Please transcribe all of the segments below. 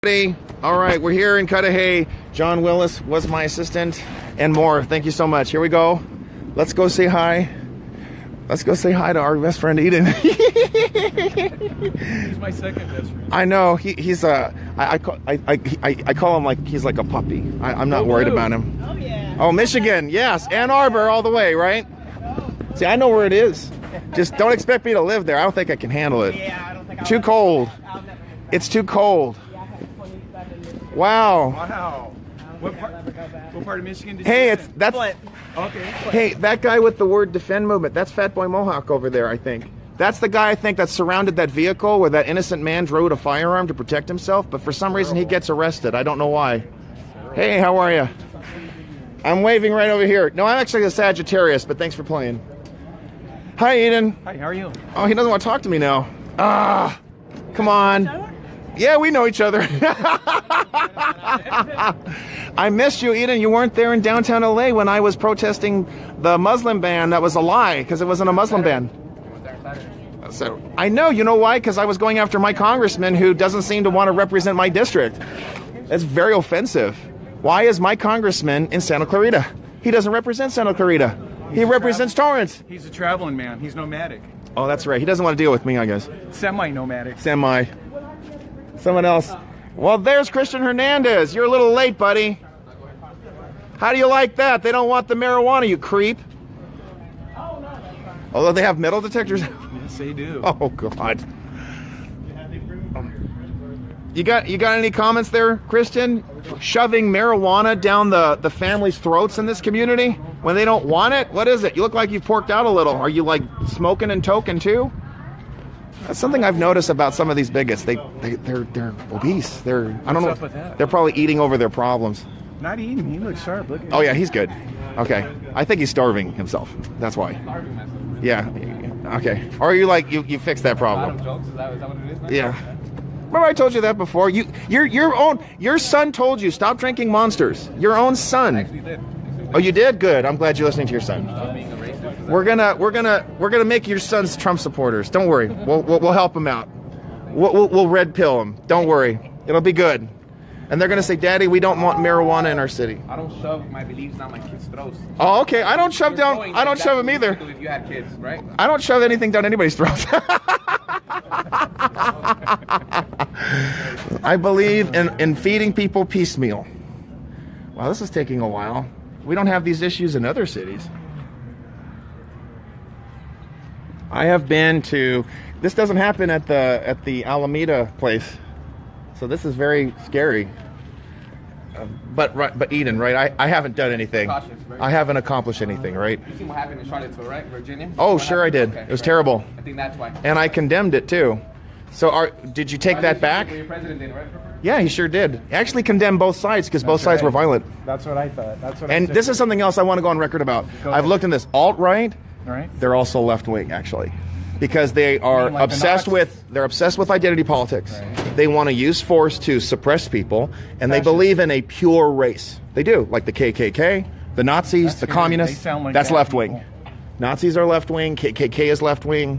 All right, we're here in Cudahy. John Willis was my assistant and more. Thank you so much. Here we go. Let's go say hi. Let's go say hi to our best friend Eden. He's my second best friend. I know. I call him like he's like a puppy. I'm not worried about him. Oh yeah. Oh, Michigan, yes, Ann Arbor all the way, right? See, I know where it is. Just don't expect me to live there. I don't think I can handle it. Yeah, I don't think Too cold. It's too cold. Wow. Wow. What part of Michigan did Hey, you live in? that's Okay. hey, that guy with the word defend movement. That's Fat Boy Mohawk over there, I think. That's the guy I think that surrounded that vehicle where that innocent man drew a firearm to protect himself, but for some reason he gets arrested. I don't know why. Hey, how are you? I'm waving right over here. No, I'm actually a Sagittarius, but thanks for playing. Hi, Eden. Hi, how are you? Oh, he doesn't want to talk to me now. Ah, come on. Yeah, we know each other. I missed you, Eden. You weren't there in downtown LA when I was protesting the Muslim ban. That was a lie because it wasn't a Muslim ban. So I know. You know why? Because I was going after my congressman who doesn't seem to want to represent my district. That's very offensive. Why is my congressman in Santa Clarita? He doesn't represent Santa Clarita. He represents Torrance. He's a traveling man. He's nomadic. Oh, that's right. He doesn't want to deal with me, I guess. Semi-nomadic. Semi. Someone else. Well, there's Christian Hernandez. You're a little late, buddy. How do you like that? They don't want the marijuana, you creep. Although they have metal detectors. Yes, they do. Oh, God. You got any comments there, Christian? Shoving marijuana down the family's throats in this community when they don't want it? What is it? You look like you've porked out a little. Are you like smoking and toking too? That's something I've noticed about some of these bigots. They're obese. I don't know. What's up with that? They're probably eating over their problems. Not eating. He looks sharp. Look at Oh yeah, he's good. Okay, I think he's starving himself. That's why. Yeah. Okay. Or are you like you fixed that problem? Jokes? Is that what it is, man? Yeah. Remember I told you that before? Your son told you stop drinking Monsters. Your own son. Actually did. Oh, you did? Good. I'm glad you're listening to your son. Being a racist. We're gonna make your sons Trump supporters. Don't worry. We'll help him out. We'll red pill him. Don't worry. It'll be good. And they're gonna say, Daddy, we don't want marijuana in our city. I don't shove my beliefs down my kids' throats. Oh, okay. I don't shove them either. If you had kids, right? I don't shove anything down anybody's throats. I believe in feeding people piecemeal. Wow, this is taking a while. We don't have these issues in other cities. I have been to. This doesn't happen at the Alameda place, so this is very scary. But Eden, right? I haven't done anything. I haven't accomplished anything, right? You seen what happened in Charlottesville, right? Virginia? Oh, sure I did. Okay, It was right. terrible. I think that's why. And I condemned it too. So did you take that back? Your president did, right? Yeah, he sure did. He actually condemned both sides because both sides were violent. That's what I thought. That's what. And this is something else I want to go on record about. Go I've ahead. looked in this alt-right. All right. They're also left-wing, actually, because they are like the obsessed Nazis? they're obsessed with identity politics. Right. They want to use force to suppress people, and they believe in a pure race. They do, like the KKK, the Nazis, That's the weird. communists. They sound like That's bad left-wing. people. Nazis are left-wing. KKK is left-wing.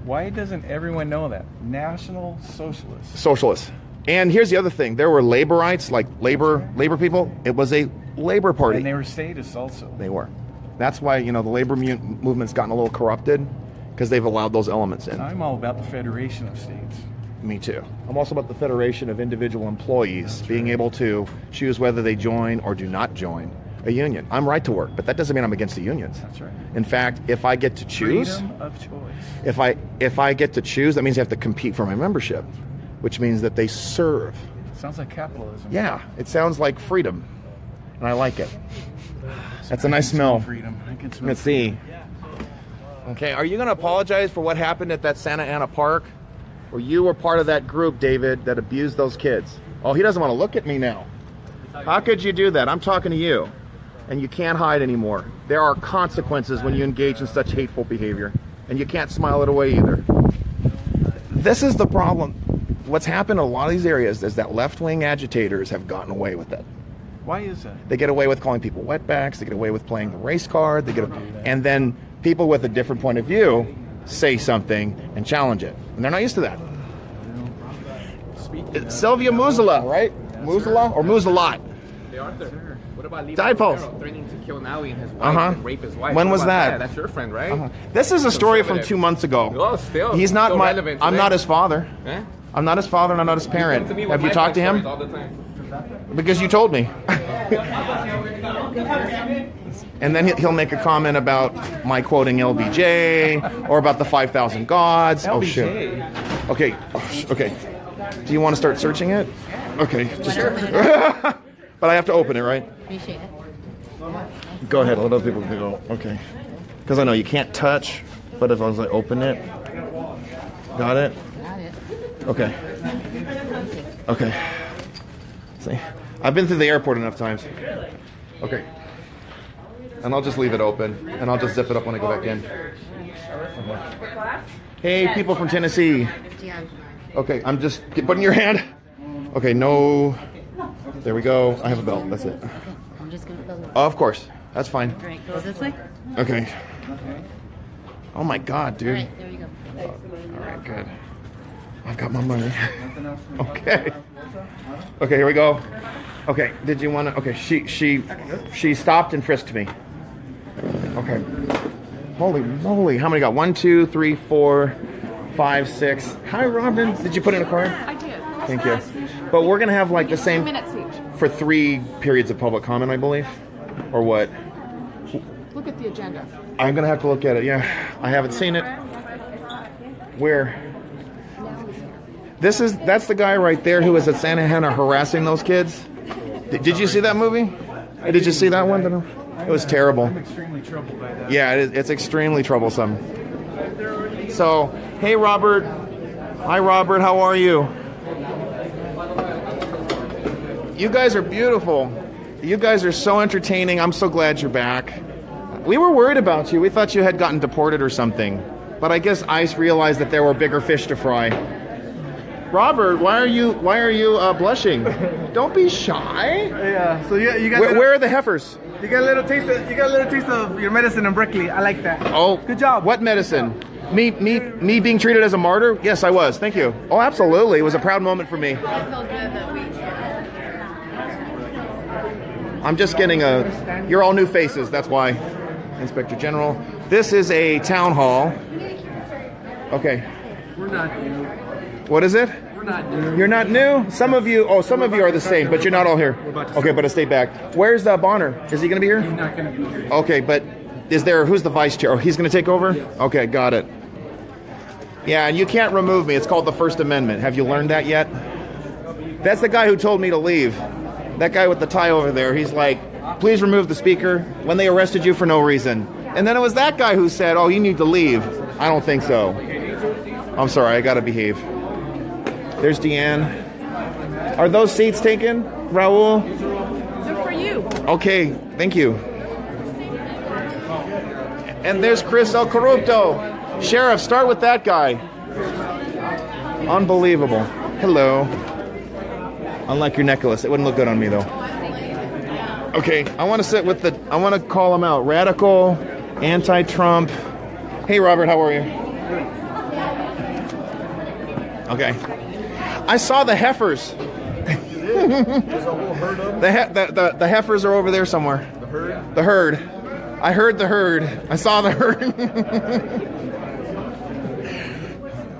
Why doesn't everyone know that? National Socialists. Socialists. And here's the other thing: there were laborites, like labor people. It was a labor party. And they were statists also. They were. That's why the labor movement's gotten a little corrupted because they've allowed those elements in. I'm all about the Federation of States. Me too. I'm also about the federation of individual employees being able to choose whether they join or do not join a union. I'm right to work, but that doesn't mean I'm against the unions. That's right. In fact, if I get to choose, Freedom of choice. if I get to choose, that means I have to compete for my membership, which means that they serve. Sounds like capitalism. Yeah, it sounds like freedom, and I like it. That's a nice smell. Freedom. I can smell. Let's see. Okay, are you going to apologize for what happened at that Santa Ana Park? Or you were part of that group, David, that abused those kids? Oh, he doesn't want to look at me now. How could you do that? I'm talking to you. And you can't hide anymore. There are consequences when you engage in such hateful behavior. And you can't smile it away either. This is the problem. What's happened in a lot of these areas is that left-wing agitators have gotten away with it. Why is that? They get away with calling people wetbacks. They get away with playing the race card. And then people with a different point of view say something and challenge it. And they're not used to that. Sylvia Muzala, right? Muzala or Muzalat? Hey, Arthur. What about Lee Dipole. threatening to kill Naui and his wife and rape his wife? When What was about that? That's your friend, right? This is a story from 2 months ago. Oh, still. He's not still my. relevant I'm today. not his father. Eh? I'm not his father, and I'm not his parent. To me with Have you my talked to life him? stories all the time. Because you told me. And then he'll make a comment about my quoting LBJ or about the 5,000 gods. Oh shit. Okay. Okay. Do you want to start searching it? Okay. Just. But I have to open it, right? Appreciate it. Go ahead. Let other people go. Okay. Because I know you can't touch, but as long as I open it. Got it? Got it. Okay. Okay. See, I've been through the airport enough times. Okay. And I'll just leave it open, and I'll just zip it up when I go back in. Hey, people from Tennessee. Dion. Okay, I'm just putting your hand. Okay, no. There we go. I have a belt. That's it. Okay, I'm just gonna go. Oh, of course. That's fine. All right, go this way. Okay. Oh my God, All dude. right, there you go. All right, good. I've got my money. Okay. Okay, here we go. Okay, did you want to? Okay, she stopped and frisked me. Okay. Holy moly! How many got? 1, 2, 3, 4, 5, 6. Hi, Robin. Did you put in a card? I did. Thank you. But we're gonna have like the 2 same minutes each. for 3 periods of public comment, I believe, or what? Look at the agenda. I'm gonna have to look at it. Yeah, I haven't seen it. Where? That's the guy right there who was at Santa Ana harassing those kids. Did you see that movie? Did you see that one? It was terrible. I'm extremely troubled by that. Yeah, it's extremely troublesome. So, hey Robert. Hi Robert, how are you? You guys are beautiful. You guys are so entertaining. I'm so glad you're back. We were worried about you. We thought you had gotten deported or something. But I guess ICE realized that there were bigger fish to fry. Robert, why are you blushing? Don't be shy. Yeah. So you got Where are the heifers? you got a little taste of your medicine in Berkeley. I like that. Oh, Good job. What medicine? Me being treated as a martyr? Yes, I was. Thank you. Oh, absolutely. It was a proud moment for me. I feel good that we. I'm just getting you're all new faces. That's why. Inspector General. This is a town hall. Okay. We're not new. What is it? We're not new. You're not new? Some of you are the same, but you're not all here. Okay, but stay back. Where's Bonner? Is he going to be here? He's not going to be here. Okay, but who's the vice chair? Oh, he's going to take over? Okay, got it. Yeah, and you can't remove me. It's called the First Amendment. Have you learned that yet? That's the guy who told me to leave. That guy with the tie over there. He's like, please remove the speaker when they arrested you for no reason. And then it was that guy who said, oh, you need to leave. I don't think so. I'm sorry, I got to behave. There's Deanne. Are those seats taken, Raul? They're for you. Okay, thank you. And there's Chris El Corrupto. Sheriff, start with that guy. Unbelievable. Hello. Unlike your necklace, it wouldn't look good on me though. Okay, I want to call him out. Radical, anti-Trump. Hey Robert, how are you? Okay. I saw the heifers. The heifers are over there somewhere. The herd? The herd. I heard the herd. I saw the herd.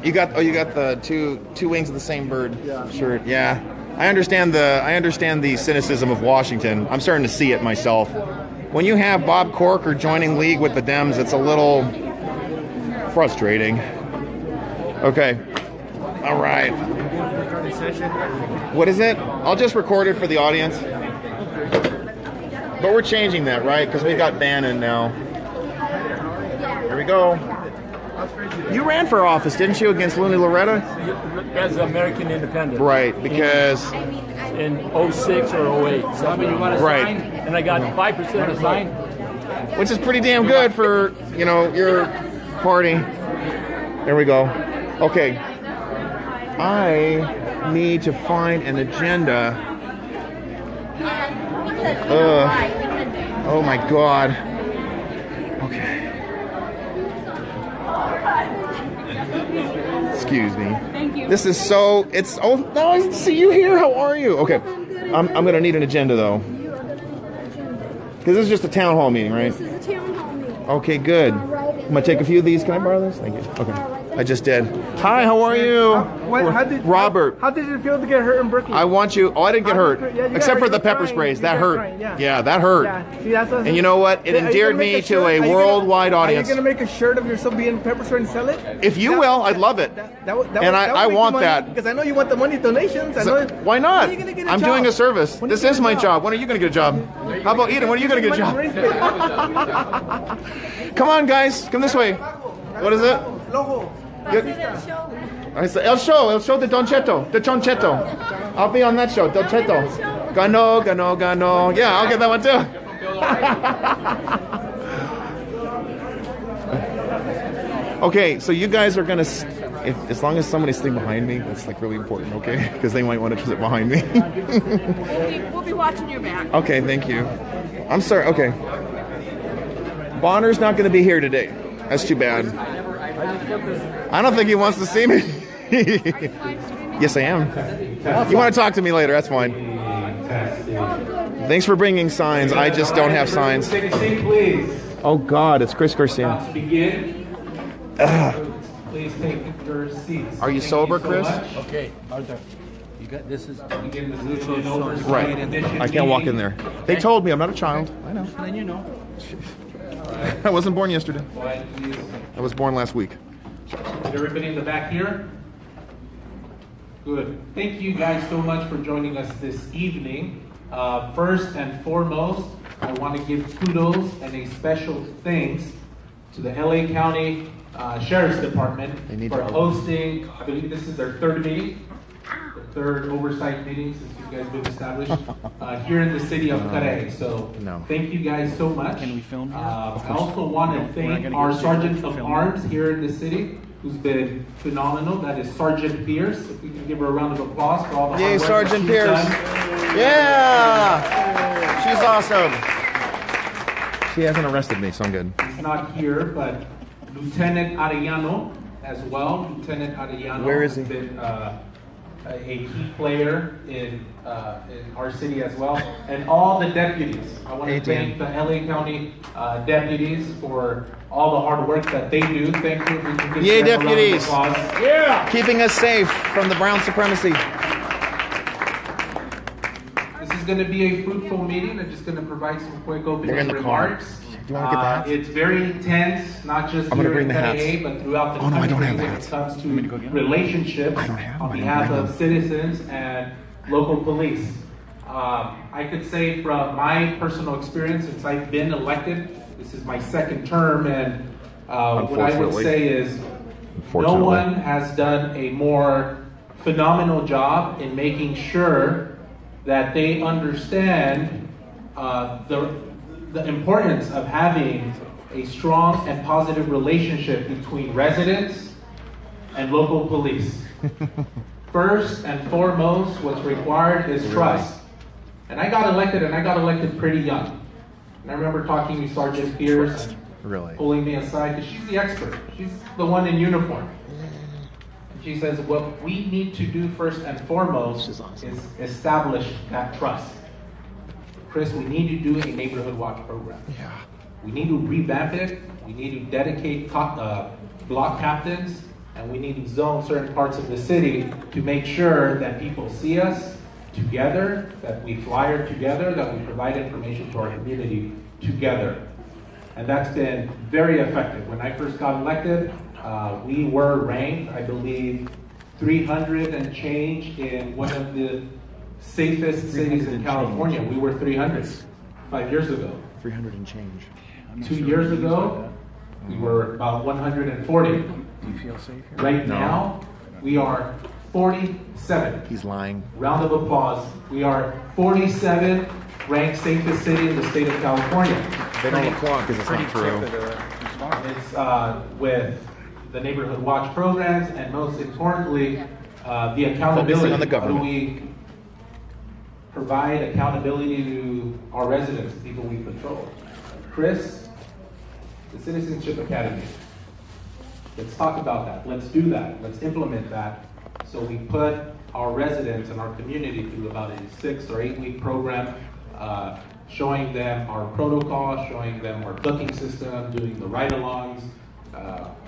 You got the two wings of the same bird shirt. Yeah. I understand the cynicism of Washington. I'm starting to see it myself. When you have Bob Corker joining league with the Dems, it's a little frustrating. Okay. All right. What is it? I'll just record it for the audience. But we're changing that, right? Because we got Bannon now. Here we go. You ran for office, didn't you, against Looney Loretta? As American Independent. Right, because... In 06 or 08. Something you want to right. sign? And I got 5% of sign. Which is pretty damn good for, your party. There we go. Okay. I need to find an agenda. Oh my God. Okay. Excuse me. Thank you. This is so, it's, oh, no, I see you here. How are you? Okay. I'm going to need an agenda, though. Because this is just a town hall meeting, right? This is a town hall meeting. Okay, good. I'm going to take a few of these. Can I borrow this? Thank you. Okay. I just did. Hi, how are you? Robert. How did it feel to get hurt in Berkeley? I want you. Oh, I didn't get hurt. Yeah, you Except got for the hurt. pepper Crying. sprays. You That got hurt. crying, Yeah, that hurt. Yeah. See, that's what And you know what? It Are you endeared gonna make me to a shirt? Are you gonna- worldwide audience. Are you going to make a shirt of yourself being pepper sprayed and sell it? If you will, I'd love it. And I want that. Because I know you want the money donations. I know. Why not? When are you gonna get a I'm job? doing a service. When are you This gonna is get my a job? job. When are you going to get a job? How about Eden? When are you going to get a job? Come on, guys. Come this way. What is it? It's El Show de Don Cheto. De Don Cheto. I'll be on that show. Don Cheto. Gano. Yeah, I'll get that one too. Okay, so you guys are gonna, as long as somebody's sitting behind me, that's like really important, okay? Because they might want to sit behind me. We'll be watching your back. Okay, thank you. I'm sorry. Okay. Bonner's not going to be here today. That's too bad. I don't think he wants to see me. Yes, I am. You want to talk to me later? That's fine. Thanks for bringing signs. I just don't have signs. Take a seat, please. Oh God, it's Chris Garcia. About to begin. Please take your seats. Are you Thank sober, so Chris? much. Okay, Arthur. You got this is Begin this neutral meeting, zone. oversight Right. edition I can't walk in meeting. there. They told me I'm not a child. I know. then you know. I wasn't born yesterday. Quiet, please. I was born last week. Is everybody in the back here? Good. Thank you guys so much for joining us this evening. First and foremost, I want to give kudos and a special thanks to the LA County Sheriff's Department for hosting, I believe this is their third meeting, the third oversight meeting since you guys have been established here in the city of Cudahy. So thank you guys so much. Can we film here? I also want to thank our Sergeant of Arms here in the city, who's been phenomenal. That is Sergeant Pierce. If we can give her a round of applause for all the hard Yay, work Sergeant that she's Pierce. done. Yeah! She's awesome. She hasn't arrested me, so I'm good. He's not here, but Lieutenant Arellano as well. Lieutenant Arellano Where is he? has been a key player in our city as well. And all the deputies. I want to thank the LA County deputies for all the hard work that they do. Thank you. We can give Yay, them a round of deputies. applause. Yeah! Keeping us safe from the brown supremacy. This is going to be a fruitful meeting. I'm just going to provide some quick They're in opening the car. remarks. Do you want to get the hats? It's very intense, not just I'm gonna here bring in the Cudahy, hats. but throughout the Oh, no, I country don't have the when hats. it comes to relationships I don't have them. on I didn't behalf bring of them. citizens and local police. I could say from my personal experience, since I've been elected, this is my second term, and what I would Unfortunately. say is no Unfortunately. one has done a more phenomenal job in making sure that they understand the importance of having a strong and positive relationship between residents and local police. First and foremost, what's required is trust. And I got elected pretty young. And I remember talking to Sergeant Pierce, and Really? pulling me aside, because she's the expert. She's the one in uniform. And she says, what we need to do first and foremost is establish that trust. Chris, we need to do a neighborhood watch program. Yeah. We need to revamp it. We need to dedicate block captains, and we need to zone certain parts of the city to make sure that people see us together, that we flyer together, that we provide information to our community together. And that's been very effective. When I first got elected, we were ranked, I believe, 300 and change in one of the safest cities in California. We were 300 5 years ago. 300 and change. 2 years ago, we were about 140. Do you feel safe here? Right now, we are 47. He's lying. Round of applause. We are 47 ranked safest city in the state of California. They don't applaud because it's not true. It's with the neighborhood watch programs, and most importantly, the accountability. Focusing on the How do government. we provide accountability to our residents, the people we patrol? Chris, the Citizenship Academy. Let's talk about that. Let's do that. Let's implement that So we put our residents and our community through about a 6 or 8 week program, showing them our protocol, showing them our booking system, doing the ride-alongs,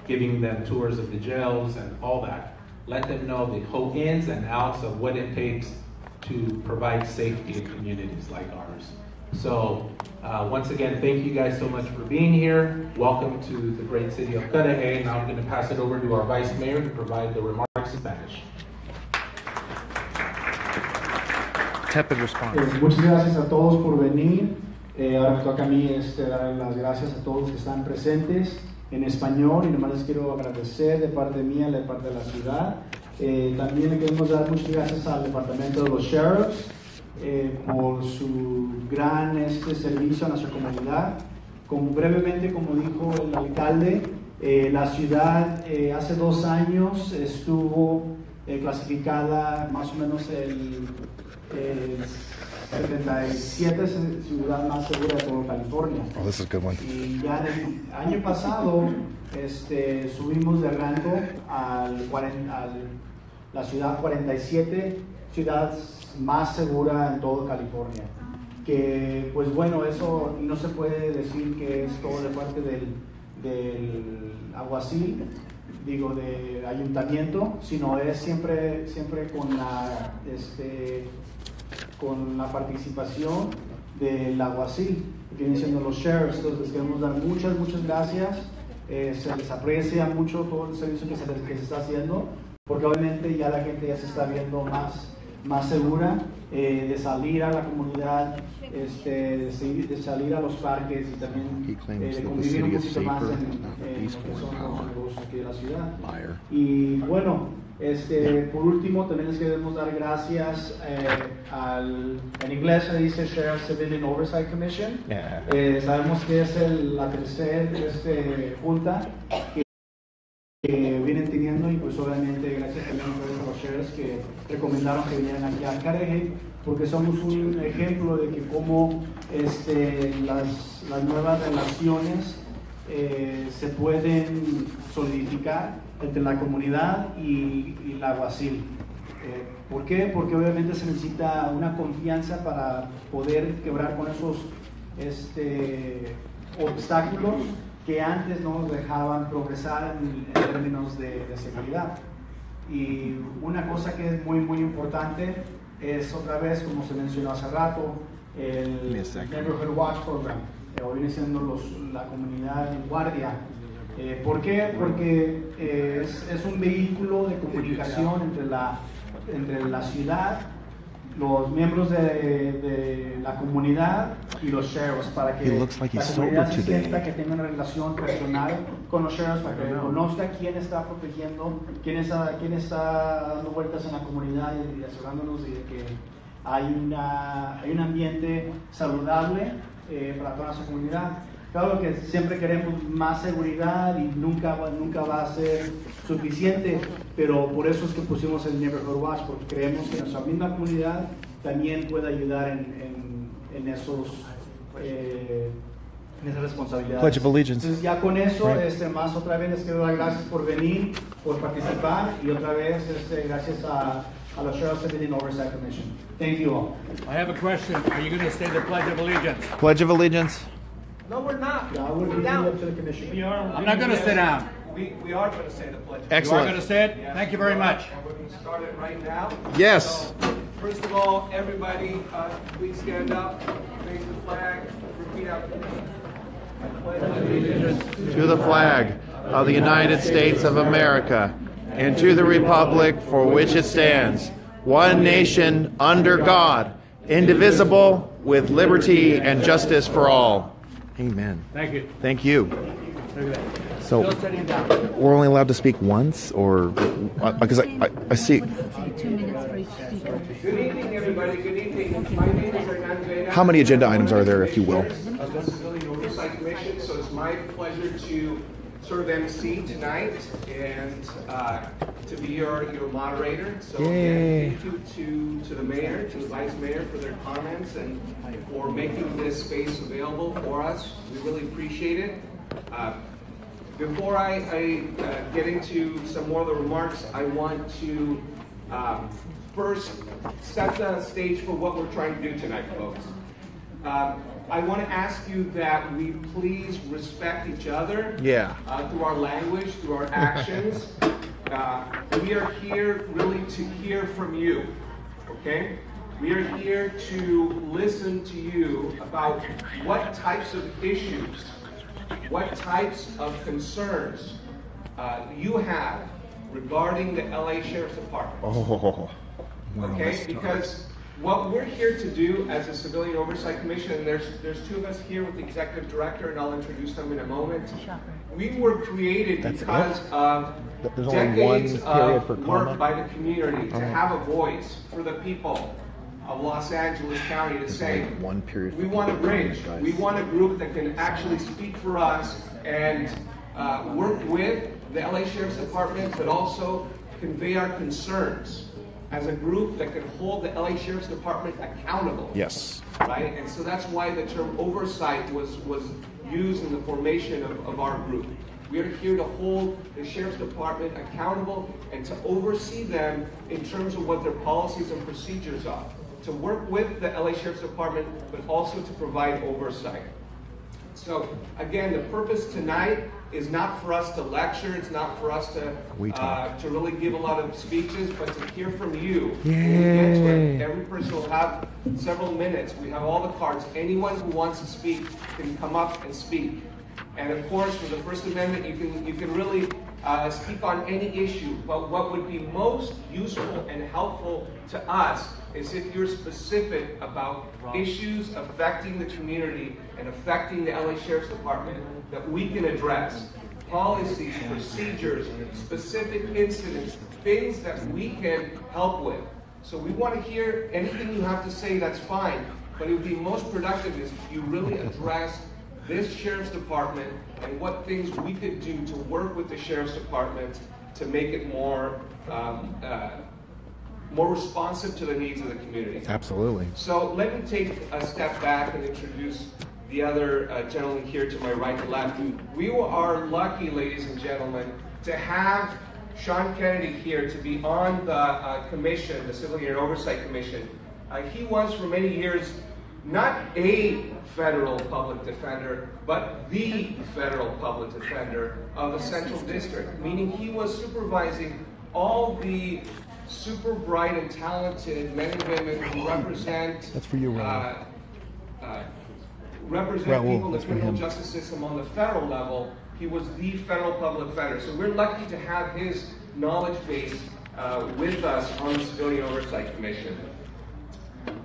giving them tours of the jails and all that. Let them know the whole ins and outs of what it takes to provide safety in communities like ours. So once again, thank you guys so much for being here. Welcome to the great city of Cudahy. Now I'm going to pass it over to our Vice Mayor to provide the remarks in Spanish. Tepid response. Muchas gracias a todos por venir. Ahora me toca a mí dar las gracias a todos que están presentes en español, y nomás les quiero agradecer de parte mía, de parte de la ciudad. También le queremos dar muchas gracias al departamento de los sheriffs por su gran servicio a nuestra comunidad. Brevemente, como dijo el alcalde, la ciudad hace 2 años estuvo clasificada más o menos el 77 ciudad más segura de toda California. Oh, this is a good one. Y ya el año pasado subimos de rango a la ciudad 47 ciudades más segura en toda California. Que pues bueno, eso no se puede decir que es todo de parte del alguacil, digo, del ayuntamiento, sino es siempre con la participación del alguacil, que vienen siendo los sheriffs. Entonces les queremos dar muchas gracias. Se les aprecia mucho todo el servicio que se está haciendo, porque obviamente ya la gente ya se está viendo más segura de salir a la comunidad, de salir a los parques, y también de convivir un poquito más en lo que son los negocios aquí de la ciudad. Y bueno, por último también les queremos dar gracias en inglés se dice Sheriff Civilian Oversight Commission. Sabemos que es la tercera junta que vienen teniendo, y pues obviamente gracias también a los sheriffs que recomendaron que vinieran aquí a Cudahy, porque somos un ejemplo de que cómo las nuevas relaciones se pueden solidificar entre la comunidad y el alguacil. ¿Por qué? Porque obviamente se necesita una confianza para poder quebrar con esos obstáculos que antes no nos dejaban progresar en términos de seguridad. Y una cosa que es muy importante es, otra vez, como se mencionó hace rato, el Neighborhood Watch Program, o viene siendo la comunidad en guardia. ¿Por qué? Porque es un vehículo de comunicación entre la ciudad, los miembros de la comunidad y los sheriffs, para que la comunidad se sienta que tenga una relación personal con los sheriffs, para que conozca quién está protegiendo, quién está dando vueltas en la comunidad, y asegurándonos de que hay un ambiente saludable para toda nuestra comunidad. Claro que siempre queremos más seguridad y nunca va a ser suficiente, pero por eso es que pusimos el Neighborhood Watch, porque creemos que nuestra misma comunidad también puede ayudar en esas responsabilidades. Pledge of Allegiance. Entonces ya con eso, más otra vez les quiero dar gracias por venir, por participar, y otra vez gracias a los Sheriff Civilian Oversight Commission. Thank you all. I have a question. Are you going to say the Pledge of Allegiance? Pledge of Allegiance. No, we're not. Yeah, I would leave it up to the commission. I'm not going to sit down. We are going to say the pledge. You are Excellent. going to say it? Thank you very much. And we're going to start it right now. Yes. So, first of all, everybody, please stand up, face the flag, repeat after me. I pledge allegiance To the flag of the United States of America, and to the republic for which it stands, one nation under God, indivisible, with liberty and justice for all. Amen. Thank you. Thank you. So, Still sitting down. we're only allowed to speak once, or because I see. 2 minutes for each speaker. Good evening, everybody. Good evening. My name is Hernan Vega. How many agenda items are there, if you will? Of the Civilian Oversight Commission, so it's my pleasure to sort of MC tonight and to be your moderator. So Yay. again, thank you to the mayor, to the vice mayor for their comments and for making this space available for us. We really appreciate it. Before I get into some more of the remarks, I want to first set the stage for what we're trying to do tonight, folks. I want to ask you that we please respect each other through our language, through our actions. We are here really to hear from you, okay? We are here to listen to you about what types of issues, what types of concerns you have regarding the LA Sheriff's Department. Okay, because what we're here to do as a Civilian Oversight Commission, and there's two of us here with the Executive Director, and I'll introduce them in a moment. We were created because of decades of work by the community to have a voice for the people of Los Angeles County to say, we want a bridge. We want a group that can actually speak for us and work with the LA Sheriff's Department, but also convey our concerns as a group that can hold the LA Sheriff's Department accountable. Yes. Right? And so that's why the term oversight was used in the formation of our group. We are here to hold the Sheriff's Department accountable and to oversee them in terms of what their policies and procedures are. To work with the LA Sheriff's Department, but also to provide oversight. So again, the purpose tonight is not for us to lecture, it's not for us to really give a lot of speeches, but to hear from you. Every person will have several minutes. We have all the cards. Anyone who wants to speak can come up and speak. And of course, for the First Amendment, you can really speak on any issue. But what would be most useful and helpful to us is if you're specific about issues affecting the community and affecting the LA Sheriff's Department that we can address. Policies, procedures, specific incidents, things that we can help with. So we want to hear anything you have to say, that's fine. But it would be most productive if you really address this Sheriff's Department and what things we could do to work with the Sheriff's Department to make it more responsive to the needs of the community. Absolutely. So let me take a step back and introduce the other gentleman here to my right and left. We are lucky, ladies and gentlemen, to have Sean Kennedy here to be on the commission, the Civilian Oversight Commission. He was for many years not a federal public defender, but the federal public defender of the Central District, meaning he was supervising all the super bright and talented men and women who represent people in the criminal justice system on the federal level. He was the federal public defender. So we're lucky to have his knowledge base with us on the Civilian Oversight Commission.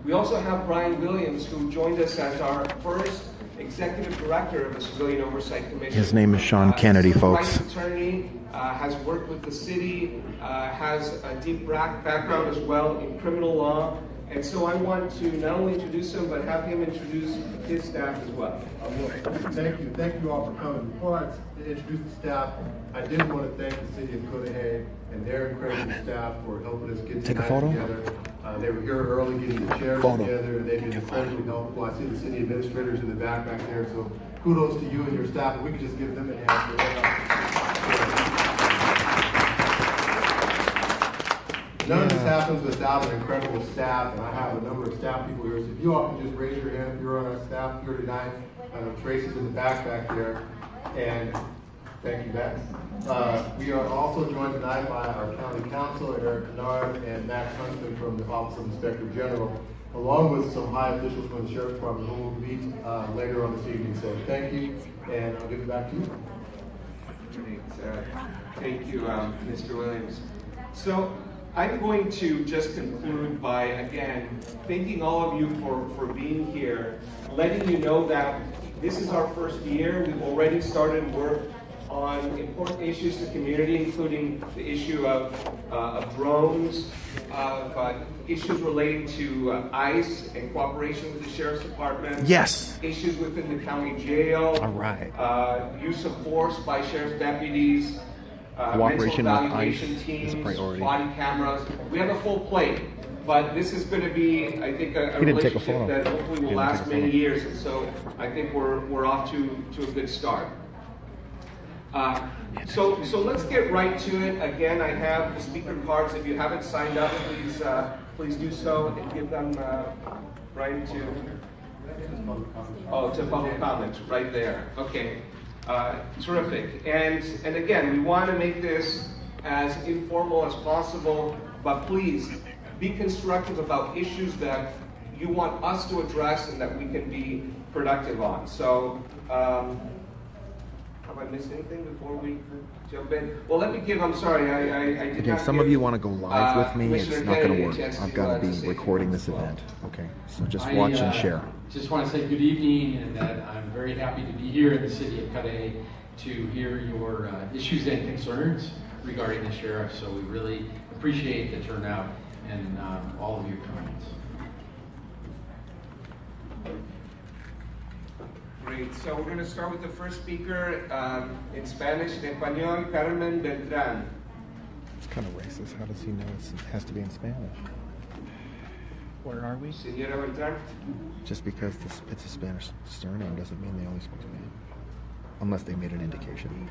We also have Brian Williams, who joined us as our first Executive Director of the Civilian Oversight Commission. His name is Sean Kennedy, folks. He's a attorney, has worked with the city, has a deep background as well in criminal law. And so I want to not only introduce him, but have him introduce his staff as well. Thank you. Thank you all for coming. Before I introduce the staff, I did want to thank the city of Cudahy and their incredible staff for helping us get tonight together. They were here early getting the chairs together, and they've been incredibly helpful. I see the city administrators in the back there, so kudos to you and your staff. And we could just give them a hand for that. None of this happens without an incredible staff, and I have a number of staff people here. So if you all can just raise your hand if you're on our staff here tonight. I know Tracy's in the back there, and thank you, Max. We are also joined tonight by our county counsel, Eric Kennard, and Max Huntsman from the Office of Inspector General, along with some high officials from the Sheriff's Department who will meet later on this evening. So thank you, and I'll give it back to you. Thank you, Mr. Williams. So I'm going to just conclude by, again, thanking all of you for being here, letting you know that this is our first year. We've already started work on important issues to the community, including the issue of drones, of issues relating to ICE and cooperation with the Sheriff's Department. Yes. Issues within the county jail. All right. Use of force by sheriff's deputies. Cooperation mental with ICE evaluation teams, is a priority. body cameras. We have a full plate, but this is going to be, I think, a relationship that hopefully will last many years. And so I think we're off to a good start. So let's get right to it. Again, I have the speaker cards. If you haven't signed up, please do so and give them right to public comment right there. Okay, terrific. And again, we want to make this as informal as possible, but please be constructive about issues that you want us to address and that we can be productive on. So. Have I missed anything before we jump in? Well, let me give, I'm sorry, I did not some give, of you want to go live with me, it's Commissioner not going to Kennedy a work. chance I've to, got to to be say recording this as well. event. Okay, so just watch and share. Just want to say good evening, and that I'm very happy to be here in the city of Cudahy to hear your issues and concerns regarding the sheriff. So we really appreciate the turnout and all of your comments. Great, so we're going to start with the first speaker in Spanish, en español, Carmen Beltrán. It's kind of racist. How does he know it has to be in Spanish? Where are we? Señora Beltrán. Just because it's a Spanish surname doesn't mean they only speak Spanish. Unless they made an indication.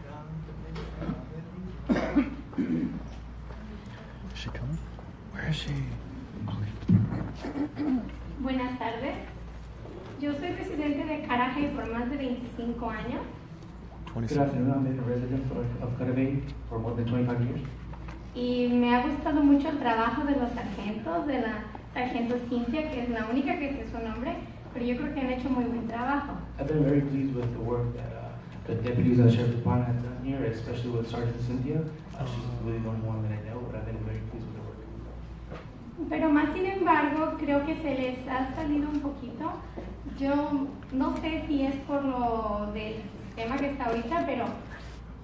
Is she coming? Where is she? Buenas tardes. Yo soy residente de Cudahy por más de 25 años. Good afternoon, I've been a resident of Cudahy for more than 25 years. Y me ha gustado mucho el trabajo de los sargentos, de la sargento Cintia, que es la única que sé su nombre, pero yo creo que han hecho muy buen trabajo. I've been very pleased with the work that the deputies of the Sheriff's Department have done here, especially with Sergeant Cynthia. She's really the only one that I know, but I've been very pleased with the work. Pero más sin embargo, creo que se les ha salido un poquito. Yo no sé si es por lo del sistema que está ahorita, pero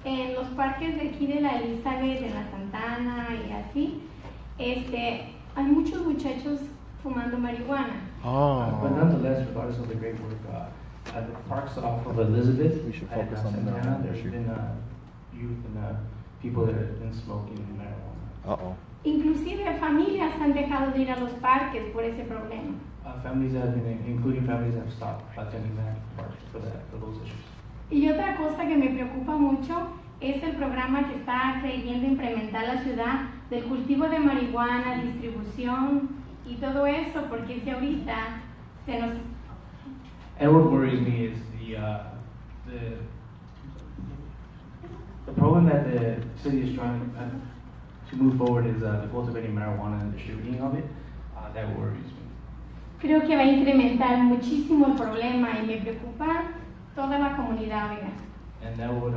en los parques de aquí de la Elizabeth, de la Santana y así, hay muchos muchachos fumando marihuana. But nonetheless, regardless of the great work, at the parks off of Elizabeth We should and focus on the Santana, marijuana there's issue. been youth and people that have been smoking marijuana. Uh-oh. Inclusive familias han dejado de ir a los parques por ese problema. Families have been, including families that have stopped attending that parks for those issues. Y otra cosa que me preocupa mucho es el programa que está queriendo implementar la ciudad del cultivo de marihuana, distribución y todo eso, porque si ahorita se nos... And what worries me is the program that the city is trying to move forward is the cultivating marijuana and distributing of it. That worries me. Creo que va a incrementar muchísimo el problema y me preocupa toda la comunidad, oiga. And that would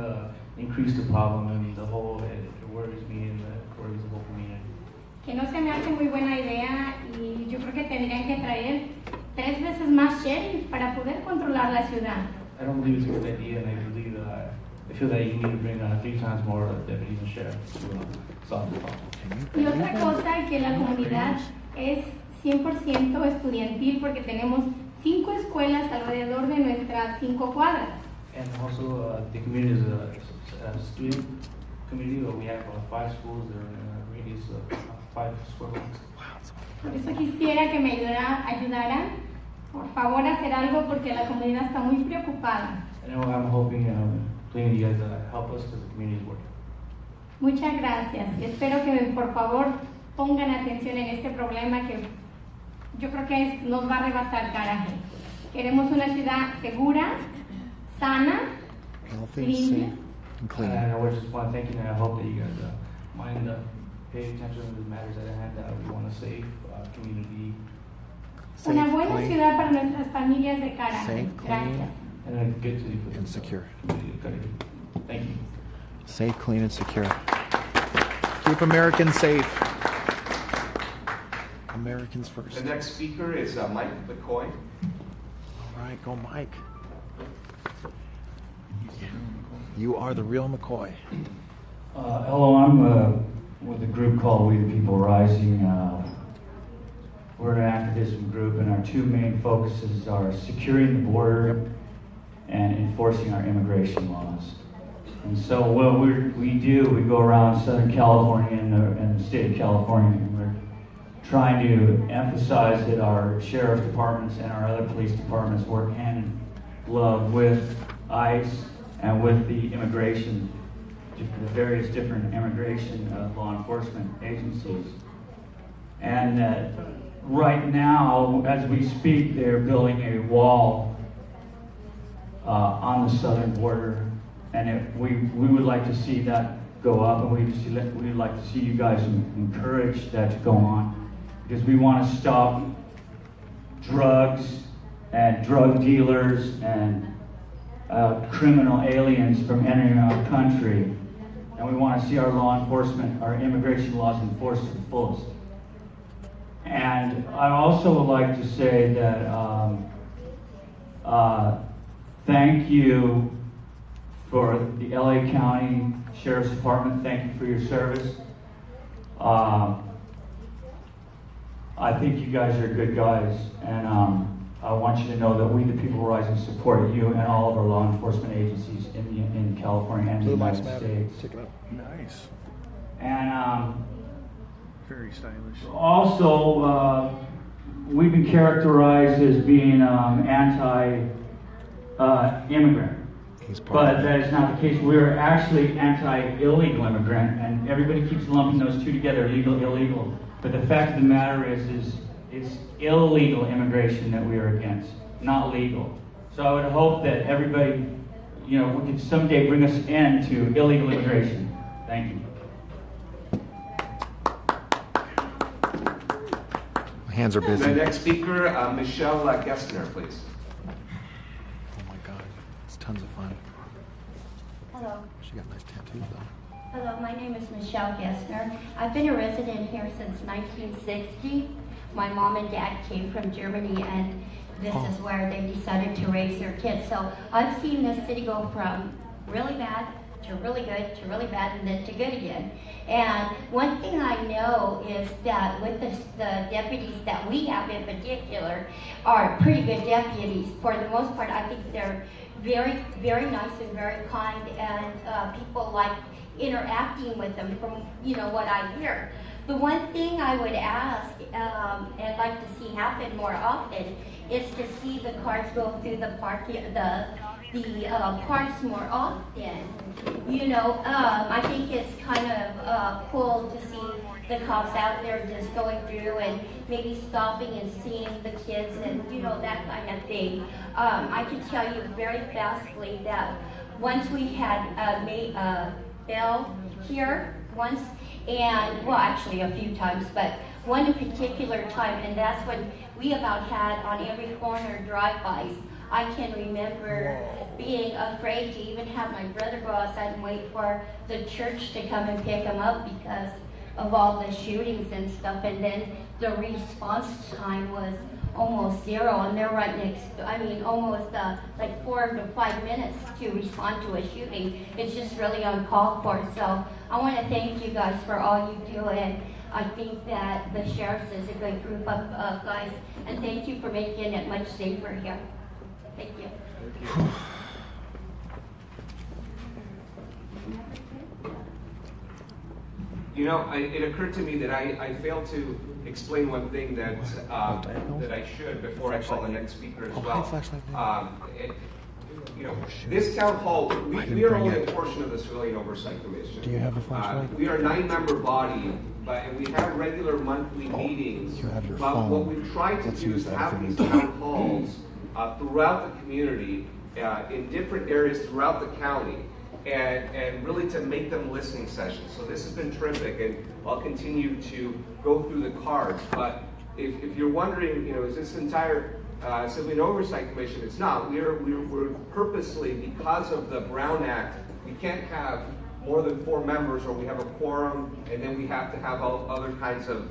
increase the problem and the whole, it worries me and it worries the whole community. Que no se me hace muy buena idea y yo creo que tendrían que traer 3 veces más sheriff para poder controlar la ciudad. I don't believe it's a good idea, and I feel that you need to bring 3 times more deputies and sheriffs to solve the problem. Y otra cosa, que la comunidad es 100% estudiantil porque tenemos 5 escuelas alrededor de nuestras 5 cuadras. And also, the community is a student community, but we have 5 schools that are in a radius of 5 square miles. Por eso quisiera que me ayudaran, por favor, a hacer algo porque la comunidad está muy preocupada. And I'm hoping, pleading you guys to help us because the community is working. Muchas gracias y espero que por favor pongan atención en este problema que yo creo que nos va a rebasar Cudahy. Queremos una ciudad segura, sana, Healthy, limpia. safe, and clean. And I just want to thank you, and I hope that you guys mind paying attention to the matters at hand, that we want a safe community. Una Safe, buena clean, ciudad para nuestras familias de Cudahy. safe, Gracias. clean, And a good city for and secure. Thank you. Safe, clean, and secure. Keep Americans safe. Americans first. The next speaker is Mike McCoy. All right, go Mike. You are the real McCoy. Hello, I'm with a group called We the People Rising. We're an activism group, and our 2 main focuses are securing the border and enforcing our immigration laws. And so what we do, we go around Southern California and the state of California, and we're trying to emphasize that our sheriff departments and our other police departments work hand in glove with ICE and with the immigration the various different immigration law enforcement agencies. And right now, as we speak, they're building a wall on the southern border, and we would like to see that go up, and we'd like to see you guys encourage that to go on, because we want to stop drugs and drug dealers and criminal aliens from entering our country, and we want to see our law enforcement, our immigration laws enforced to the fullest. And I'd also like to say that thank you for the LA County Sheriff's Department. Thank you for your service. I think you guys are good guys, and I want you to know that we, the people rising, support you and all of our law enforcement agencies in California and the United States. Check it out. Nice. And Very stylish. also, we've been characterized as being anti-immigrant. But that is not the case. We're actually anti-illegal immigrant, and everybody keeps lumping those two together, legal, illegal. But the fact of the matter is it's illegal immigration that we are against, not legal. So I would hope that everybody, we can someday bring us into illegal immigration. Thank you. My hands are busy. The next speaker, Michelle Gessner, please. Oh my God, it's tons of fun. Hello. She got nice tattoos though. Hello, my name is Michelle Gessner. I've been a resident here since 1960. My mom and dad came from Germany, and this is where they decided to raise their kids. So I've seen this city go from really bad to really good to really bad and then to good again. And one thing I know is that with the deputies that we have in particular are pretty good deputies. For the most part, I think they're very, very nice and very kind, and people like interacting with them from what I hear. The one thing I would ask and like to see happen more often is to see the cars go through the parks more often. I think it's kind of cool to see the cops out there just going through and maybe stopping and seeing the kids and that kind of thing. I can tell you very fastly that once we had Bill here once, and well, actually a few times, but one particular time, and that's when we about had on every corner drive-bys. I can remember being afraid to even have my brother go outside and wait for the church to come and pick him up because of all the shootings and stuff, and then the response time was almost zero, and they're right next, almost like 4 to 5 minutes to respond to a shooting. It's just really uncalled for. So I want to thank you guys for all you do, and I think that the sheriffs is a good group of guys, and thank you for making it much safer here. Thank you. It occurred to me that I failed to explain one thing that I should before I call the next speaker as well. This town hall, we are only a portion of the Civilian Oversight Commission. Do you have a flashlight? We are a 9-member body, and we have regular monthly meetings. You have your but phone. what we've tried to Let's do use is that have if you these need to. town halls throughout the community, in different areas throughout the county, and really to make them listening sessions. So this has been terrific, and I'll continue to go through the cards. But if you're wondering, is this entire Civilian Oversight Commission? It's not. We're purposely, because of the Brown Act, we can't have more than 4 members, or we have a quorum, and then we have to have other kinds of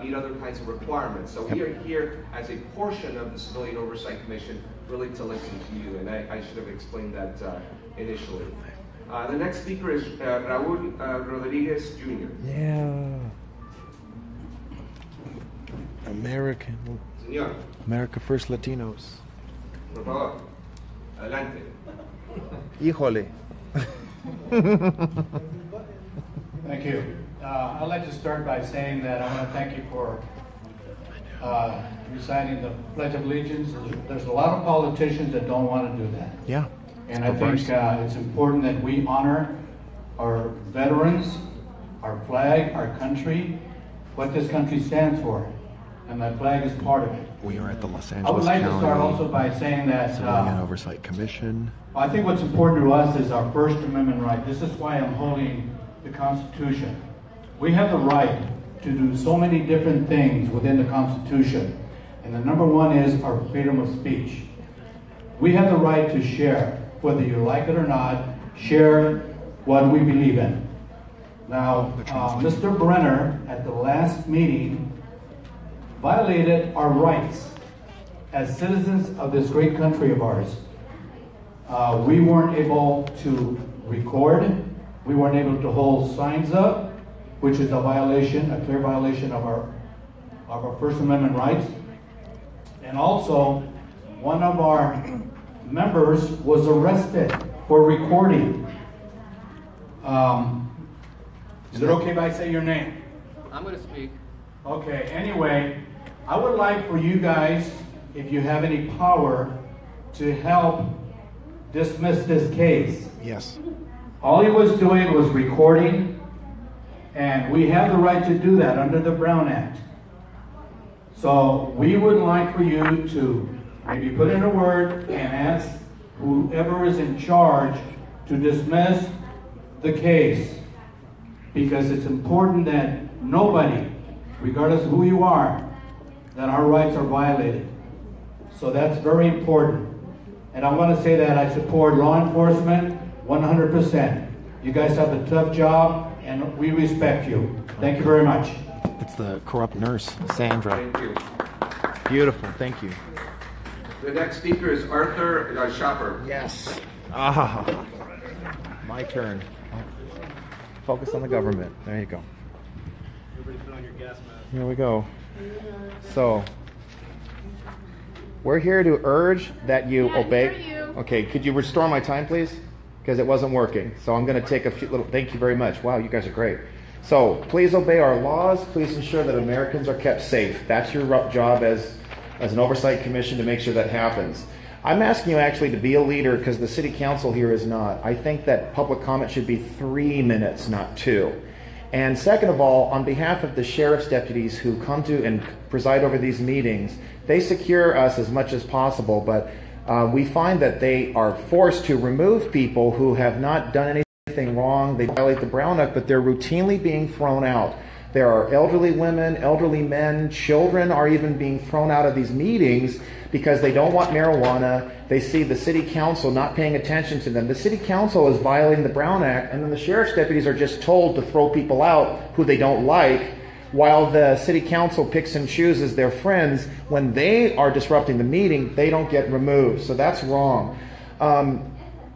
meet other kinds of requirements. So we are here as a portion of the Civilian Oversight Commission, really to listen to you, and I should have explained that initially. The next speaker is Raul Rodriguez Jr. Yeah. American. Señor. America First Latinos. Por favor. Adelante. Híjole. Thank you. I'd like to start by saying that I want to thank you for reciting the Pledge of Allegiance. There's a lot of politicians that don't want to do that. Yeah. And I think it's important that we honor our veterans, our flag, our country, what this country stands for. And my flag is part of it. We are at the Los Angeles I would like County to start also by saying that Civilian Oversight Commission. I think what's important to us is our First Amendment right. This is why I'm holding the Constitution. We have the right to do so many different things within the Constitution. And the number one is our freedom of speech. We have the right to share, whether you like it or not, share what we believe in. Now, Mr. Brenner, at the last meeting, violated our rights as citizens of this great country of ours. We weren't able to record. We weren't able to hold signs up, which is a violation, a clear violation of our First Amendment rights. And also, one of our members was arrested for recording. Is it okay if I say your name? I'm going to speak. Okay, anyway, I would like for you guys, if you have any power, to help dismiss this case. Yes. All he was doing was recording, and we have the right to do that under the Brown Act. So we would like for you to maybe put in a word and ask whoever is in charge to dismiss the case, because it's important that nobody, regardless of who you are, that our rights are violated. So that's very important. And I want to say that I support law enforcement 100%. You guys have a tough job, and we respect you. Thank you very much. It's the corrupt nurse, Sandra. Thank you. Beautiful, thank you. The next speaker is Arthur Schaper. Yes. Ah, my turn. Focus on the government. There you go. Everybody put on your gas mask. Here we go. So, we're here to urge that you obey. Okay, could you restore my time, please? Because it wasn't working. So I'm going to take a few little. Thank you very much. Wow, you guys are great. So please obey our laws. Please ensure that Americans are kept safe. That's your job as an oversight commission, to make sure that happens. I'm asking you actually to be a leader, because the city council here is not. I think that public comment should be 3 minutes, not 2. And second of all, on behalf of the sheriff's deputies who come to and preside over these meetings, they secure us as much as possible, but we find that they are forced to remove people who have not done anything wrong. They violate the Brown Act, but they're routinely being thrown out. There are elderly women, elderly men, children are even being thrown out of these meetings because they don't want marijuana. They see the city council not paying attention to them. The city council is violating the Brown Act, and then the sheriff's deputies are just told to throw people out who they don't like, while the city council picks and chooses their friends. When they are disrupting the meeting, they don't get removed. So that's wrong.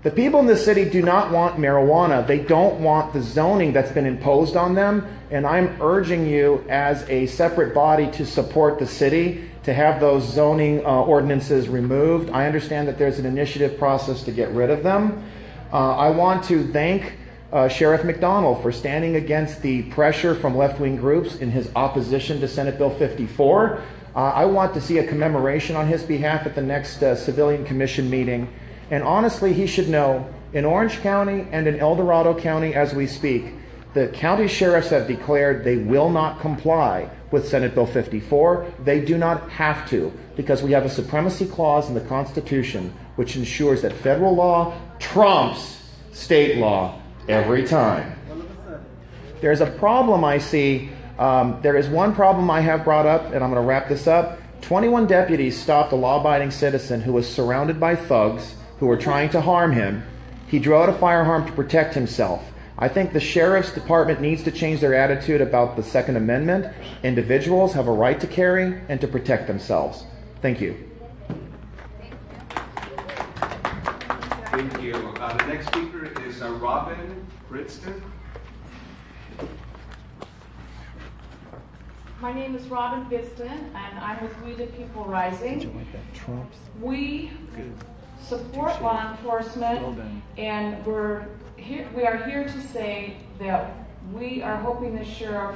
The people in the city do not want marijuana. They don't want the zoning that's been imposed on them. And I'm urging you as a separate body to support the city to have those zoning ordinances removed. I understand that there's an initiative process to get rid of them. I want to thank Sheriff McDonald for standing against the pressure from left-wing groups in his opposition to Senate Bill 54. I want to see a commemoration on his behalf at the next Civilian Commission meeting. And honestly, he should know, in Orange County and in El Dorado County as we speak, the county sheriffs have declared they will not comply with Senate Bill 54. They do not have to, because we have a supremacy clause in the Constitution which ensures that federal law trumps state law every time. There's a problem I see. There is one problem I have brought up, and I'm going to wrap this up. 21 deputies stopped a law-abiding citizen who was surrounded by thugs who were trying to harm him. He drew out a firearm to protect himself. I think the sheriff's department needs to change their attitude about the Second Amendment. Individuals have a right to carry and to protect themselves. Thank you. Thank you. The next speaker is Robin Britston. My name is Robin Biston, and I'm with We the People Rising. We support law enforcement, and we are here to say that we are hoping the sheriff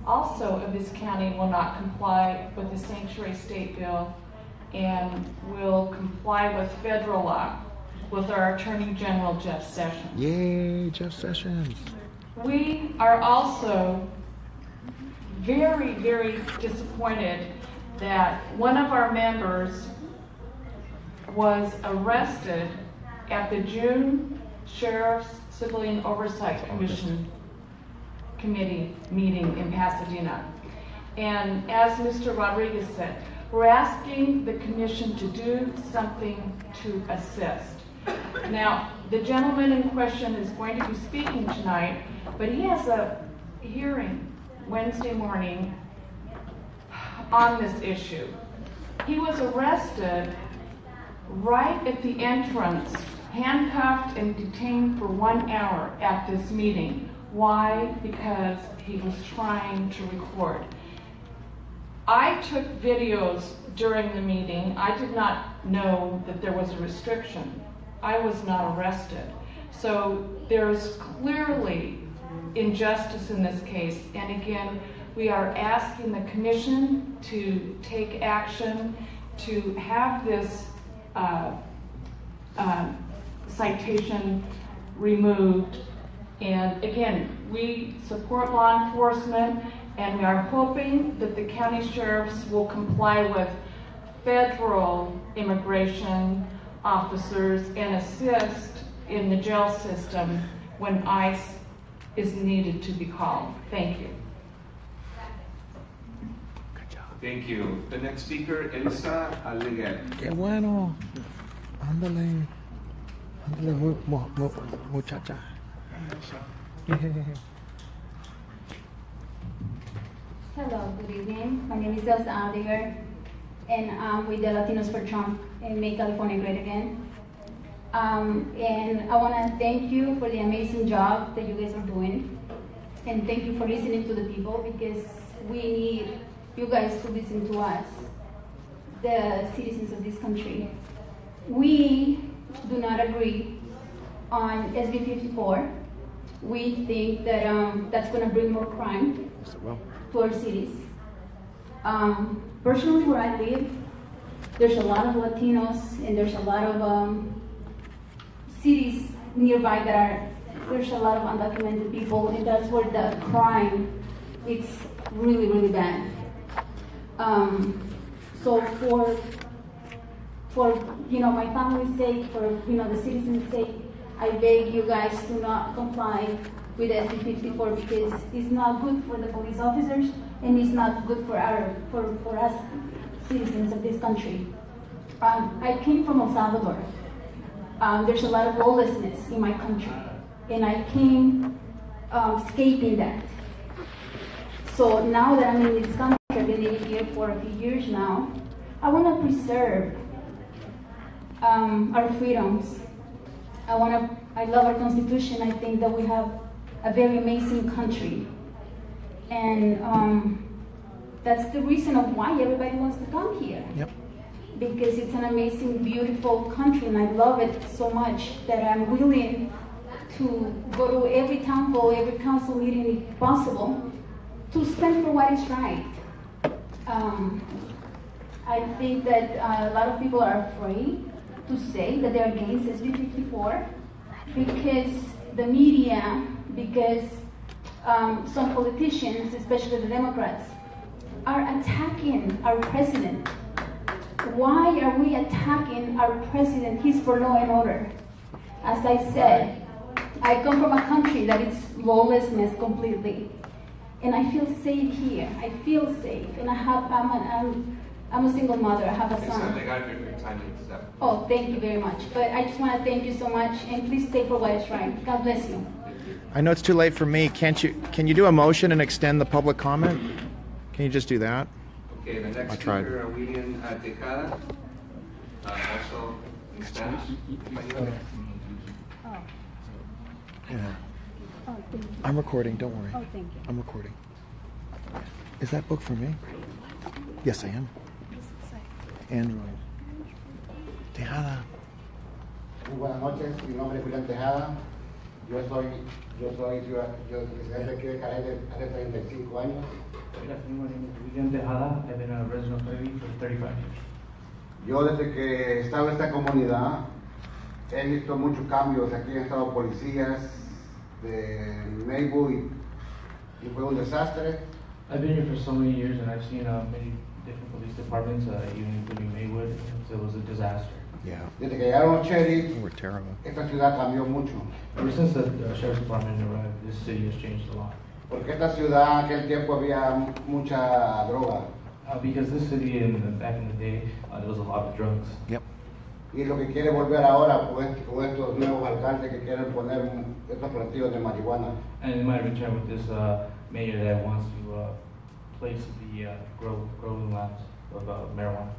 also of this county will not comply with the sanctuary state bill and will comply with federal law. with our Attorney General, Jeff Sessions. Yay, Jeff Sessions. We are also very, very disappointed that one of our members was arrested at the June Sheriff's Civilian Oversight Committee meeting in Pasadena. And as Mr. Rodriguez said, we're asking the commission to do something to assist. Now, the gentleman in question is going to be speaking tonight, but he has a hearing Wednesday morning on this issue. He was arrested right at the entrance, handcuffed and detained for 1 hour at this meeting. Why? Because he was trying to record. I took videos during the meeting. I did not know that there was a restriction. I was not arrested. So there's clearly injustice in this case. And again, we are asking the commission to take action to have this citation removed. And again, we support law enforcement, and we are hoping that the county sheriffs will comply with federal immigration officers and assist in the jail system when ICE is needed to be called. Thank you. Thank you. The next speaker, Elsa Aliguer. Qué bueno. Ándale. Ándale, muchacha. Hello, good evening. My name is Elsa Aliguer, and I'm with the Latinos for Trump and Make California Great Again. And I want to thank you for the amazing job that you guys are doing. And thank you for listening to the people, because we need you guys to listen to us, the citizens of this country. We do not agree on SB 54. We think that that's going to bring more crime to our cities. Personally, where I live, there's a lot of Latinos, and there's a lot of cities nearby there's a lot of undocumented people, and that's where the crime is really, really bad. So for my family's sake, for the citizens' sake, I beg you guys to not comply with SB 54, because it's not good for the police officers, and it's not good for us citizens of this country. I came from El Salvador. There's a lot of lawlessness in my country, and I came escaping that. So now that I'm in this country, I've been living here for a few years now, I want to preserve our freedoms. I love our Constitution. I think that we have a very amazing country. And that's the reason of why everybody wants to come here. Yep. Because it's an amazing, beautiful country, and I love it so much that I'm willing to go to every town hall, every council meeting if possible, to stand for what is right. I think that a lot of people are afraid to say that they're against SB 54 because the media, because some politicians, especially the Democrats, are attacking our president. Why are we attacking our president? He's for law and order. As I said, I come from a country that is lawlessness completely. And I feel safe here. I feel safe. And I'm a single mother. I have a son. Oh, thank you very much. But I just want to thank you so much, and please stay for what is right. God bless you. I know it's too late for me. Can you do a motion and extend the public comment? Can you just do that? Okay, the next speaker, William Tejada, also in Spanish. Yeah. Oh, thank you. I'm recording, don't worry. Oh, thank you. I'm recording. Is that book for me? Yes, I am. Andrew. Tejada. Muy buenas noches, mi nombre es Julián Tejada. Yo soy residente aquí de Cudahy hace 35 años. My name is William Tejada. I've been a resident of Cudahy for 35 years. Yo desde que estaba en esta comunidad he visto muchos cambios. Aquí han estado policías de Maywood y fue un desastre. I've been here for so many years and I've seen many different police departments, even including Maywood. So it was a disaster. Yeah. Desde que llegaron los sheriffs, They were terrible. esta ciudad cambió mucho. Ever since the sheriff's department arrived, this city has changed a lot. Porque esta ciudad, en aquel tiempo había mucha droga. Because this city, back in the day, there was a lot of drugs. Yep. Y lo que quiere volver ahora con estos nuevos alcaldes que quieren poner estos plantillos de marihuana. And it might return with this mayor that wants to place the growing labs of marijuana.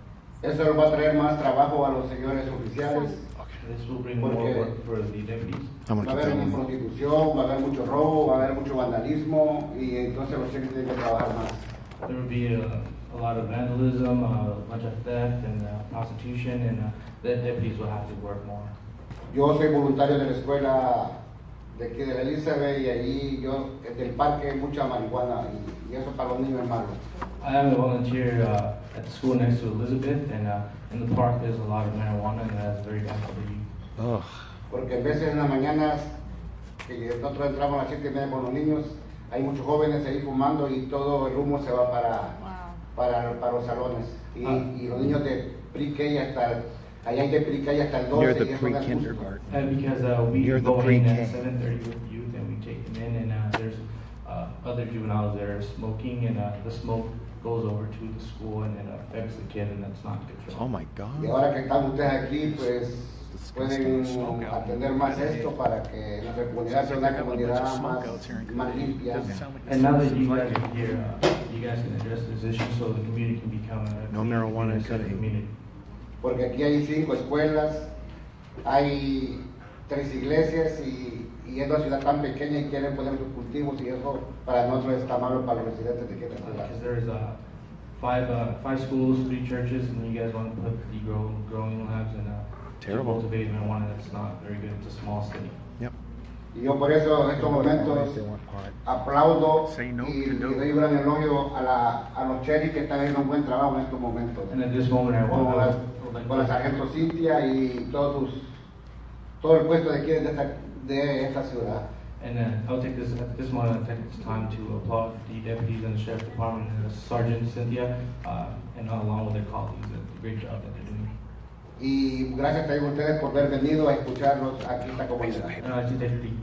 Eso les va a traer más trabajo a los señores oficiales. This will bring more work for the deputies. Va a haber mucha prostitución, va a haber mucho robo, va a haber mucho vandalismo y entonces los sheriffs tienen que trabajar más. There will be a lot of vandalism, a bunch of theft and prostitution, and the deputies will have to work more. Yo soy voluntario de la escuela de aquí de la Elizabeth y allí del parque hay mucha marihuana y eso para los niños es malo. I am a volunteer at the school next to Elizabeth, and in the park there's a lot of marijuana, and that's very bad for the youth. Porque a veces en las mañanas que nosotros entramos a las 7:30 con los niños, hay muchos jóvenes ahí fumando y todo el humo se va para los salones. Y los niños de pre-K allá hay de pre-K hasta el 12. Near the pre-kindergarten. Because we go in at 7:30 with the youth, and we take them in, and there's other juveniles that are smoking, and the smoke goes over to the school, and it affects the kid, and that's not good for them. Oh my God. Y ahora que están ustedes aquí, pues pueden atender más esto para que nuestra comunidad sea una comunidad más limpia. And now that you guys are here, you guys can address this issue so the community can become a No marijuana in Cudahy. community. Porque aquí hay 5 escuelas, hay 3 iglesias y es una ciudad tan pequeña y quieren poner sus cultivos y eso para nosotros está malo para los residentes de esta ciudad. Because there's 5 schools, 3 churches, and you guys want to put the growing labs and Terrible. cultivate marijuana. That's not very good. It's a small city. Yep. Y yo por eso en estos momentos aplaudo y doy un gran elogio a los sheriffs que están haciendo un buen trabajo en estos momentos. And at this moment, I Con want la sargento Cintia y todo el puesto de aquí de esta ciudad. And I'll take this moment, I'll take this time to applaud the deputies and the sheriff's department and Sergeant Cynthia, and along with their colleagues, the great job that they're doing. Y gracias a ustedes por haber venido a escucharnos aquí en esta comunidad. And I'd like to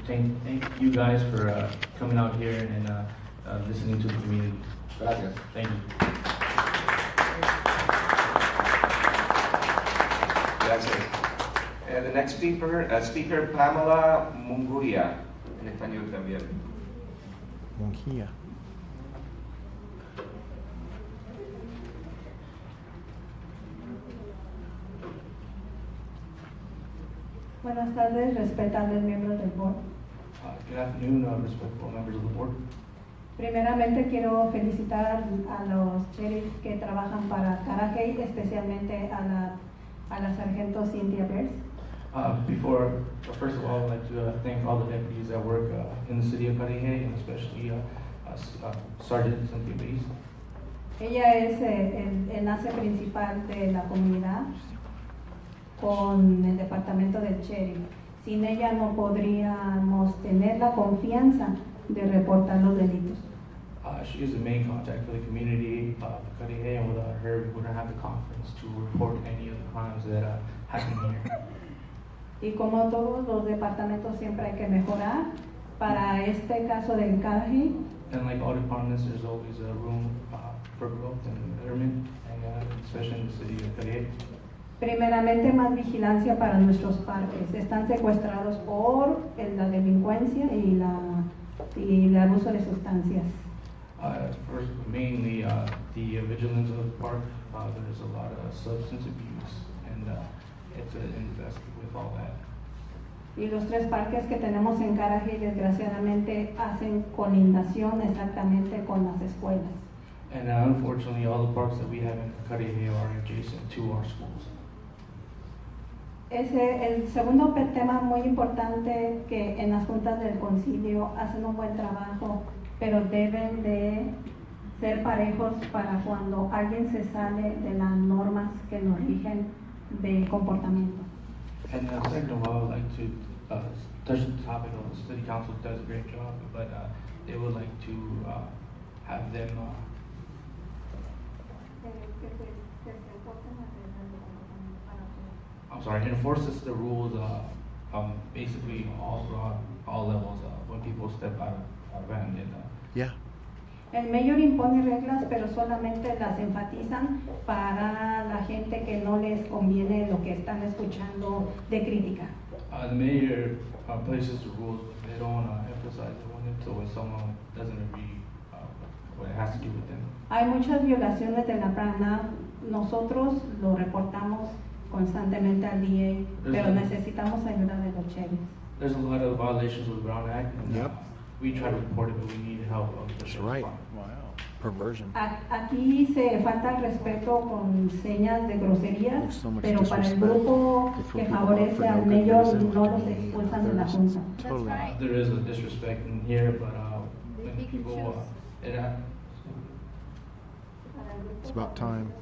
thank you guys for coming out here and listening to the community. Gracias. Thank you. Gracias. The next speaker Pamela Munguria, en español también. Monjía. Buenas tardes, respetables miembros del board. Good afternoon, respectful members of the board. Primeramente quiero felicitar a los sheriffs que trabajan para Cudahy, especialmente a la sargento Cynthia Bears. First of all, I'd like to thank all the deputies that work in the city of Cudahy, and especially Sergeant Cynthia Bears. Ella es el enlace principal de la comunidad con el departamento del sheriff. Sin ella no podríamos tener la confianza de reportar los delitos. She is the main contact for the community of Cudahy, and without her, we wouldn't have the confidence to report any of the crimes that happen here. Y como todos los departamentos siempre hay que mejorar. Para este caso de Cudahy, And like all departments, there's always a room for growth and betterment, and especially in the city of Cudahy. primeramente más vigilancia para nuestros parques. Están secuestrados por la delincuencia y el abuso de sustancias. First, mainly the vigilance of the park. There's a lot of substance abuse, and it's invested with all that. Y los 3 parques que tenemos en Cudahy desgraciadamente hacen colindación exactamente con las escuelas. And unfortunately, all the parks that we have in Cudahy are adjacent to our schools. El segundo tema muy importante, que en las juntas del concilio hacen un buen trabajo, pero deben de ser parejos para cuando alguien se sale de las normas que nos rigen de comportamiento. And second of all, I would like to touch the topic of the city council does a great job, but they would like to have them enforces the rules basically all throughout all levels when people step out of van. Yeah. El mayor impone reglas, pero solamente las enfatizan para la gente que no les conviene lo que están escuchando de crítica. The mayor places the rules, but they don't emphasize it when someone doesn't agree what it has to do with them. Hay muchas violaciones de la plana. Nosotros lo reportamos constantemente al DA, pero necesitamos ayuda de los sheriffs. There's a lot of violations with the Brown Act, and we try to report it, but we need help. That's right. Wow. Perversion. Aquí se falta el respeto con señas de groserías, pero para el grupo que favorece al mayor no los expulsan de la junta. There is a disrespect in here, but when people it's about time.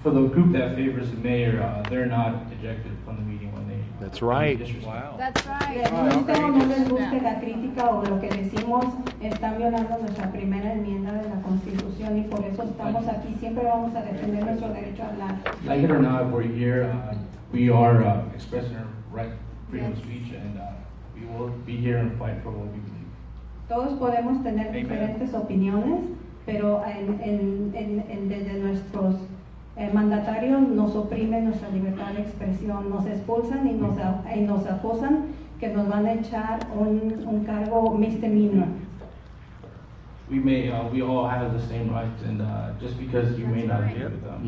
For the group that favors the mayor, they're not ejected from the meeting when they. That's right. Wow. That's right. Les guste o no les guste la crítica o lo que decimos, están violando nuestra primera enmienda de la Constitución y por eso estamos aquí. Siempre vamos a defender nuestro derecho a hablar. Like it or not, we're here. We are expressing our right, freedom of speech, and we will be here and fight for what we believe. Todos podemos tener diferentes opiniones, pero desde nuestros mandatarios nos oprimen nuestra libertad de expresión, nos expulsan y nos acusan que nos van a echar un cargo misdemeanor. We all have the same rights, and just because you may not agree with them,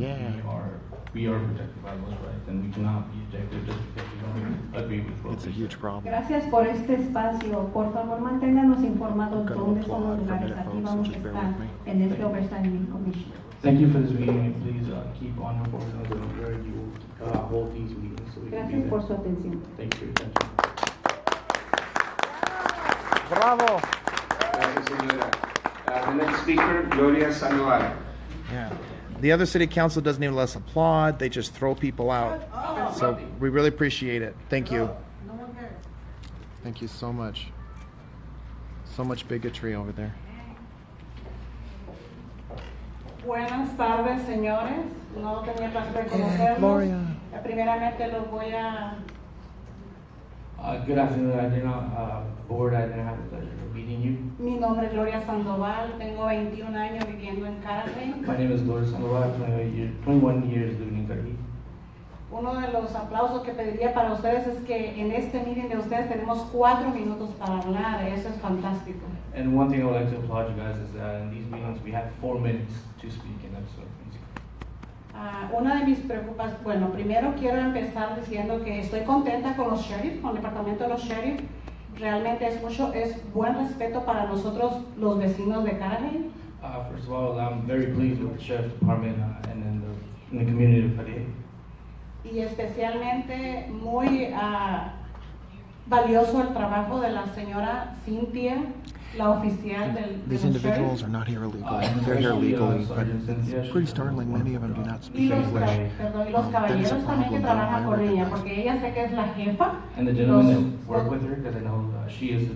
we are protected by those rights, and we cannot be ejected just because we don't agree with what. It's a huge problem. Gracias por este espacio. Por favor, manténganos informados dónde son los lugares. Aquí vamos a estar en este Oversight Commission. Thank you for this meeting, and please keep on reporting us where you hold these meetings so we can be Gracias there. por su atención. Thank you for your attention. Bravo. Gracias, señora. The next speaker, Gloria Sandoval. Yeah. The other city council doesn't even let us applaud. They just throw people out. So we really appreciate it. Thank you. Thank you so much. So much bigotry over there. Buenas tardes, señores. No tenía placer de conocerlos. Gloria. Primeramente los voy a... Good afternoon. I did not board. I didn't have the pleasure of meeting you. Mi nombre es Gloria Sandoval. Tengo 21 años viviendo en Cudahy. My name is Gloria Sandoval. 21 years living in Cudahy. Uno de los aplausos que pediría para ustedes es que en este meeting de ustedes tenemos 4 minutos para hablar. Eso es fantástico. And one thing I would like to applaud you guys is that in these meetings we have 4 minutes to speak, and that's so amazing. Una de mis preocupaciones, bueno, primero quiero empezar diciendo que estoy contenta con los sheriff, con el departamento de los sheriff. Realmente es buen respeto para nosotros los vecinos de Cudahy. First of all, I'm very pleased with the sheriff's department and in the community of Cudahy. Y especialmente muy valioso el trabajo de la señora Cynthia, la oficial del These individuals are not here illegally. They're here legally, but it's pretty startling. Many of them do not speak English. Y los caballeros también que trabajan con ella, porque ella sé que es la jefa. And the gentlemen that work with her, because I know she is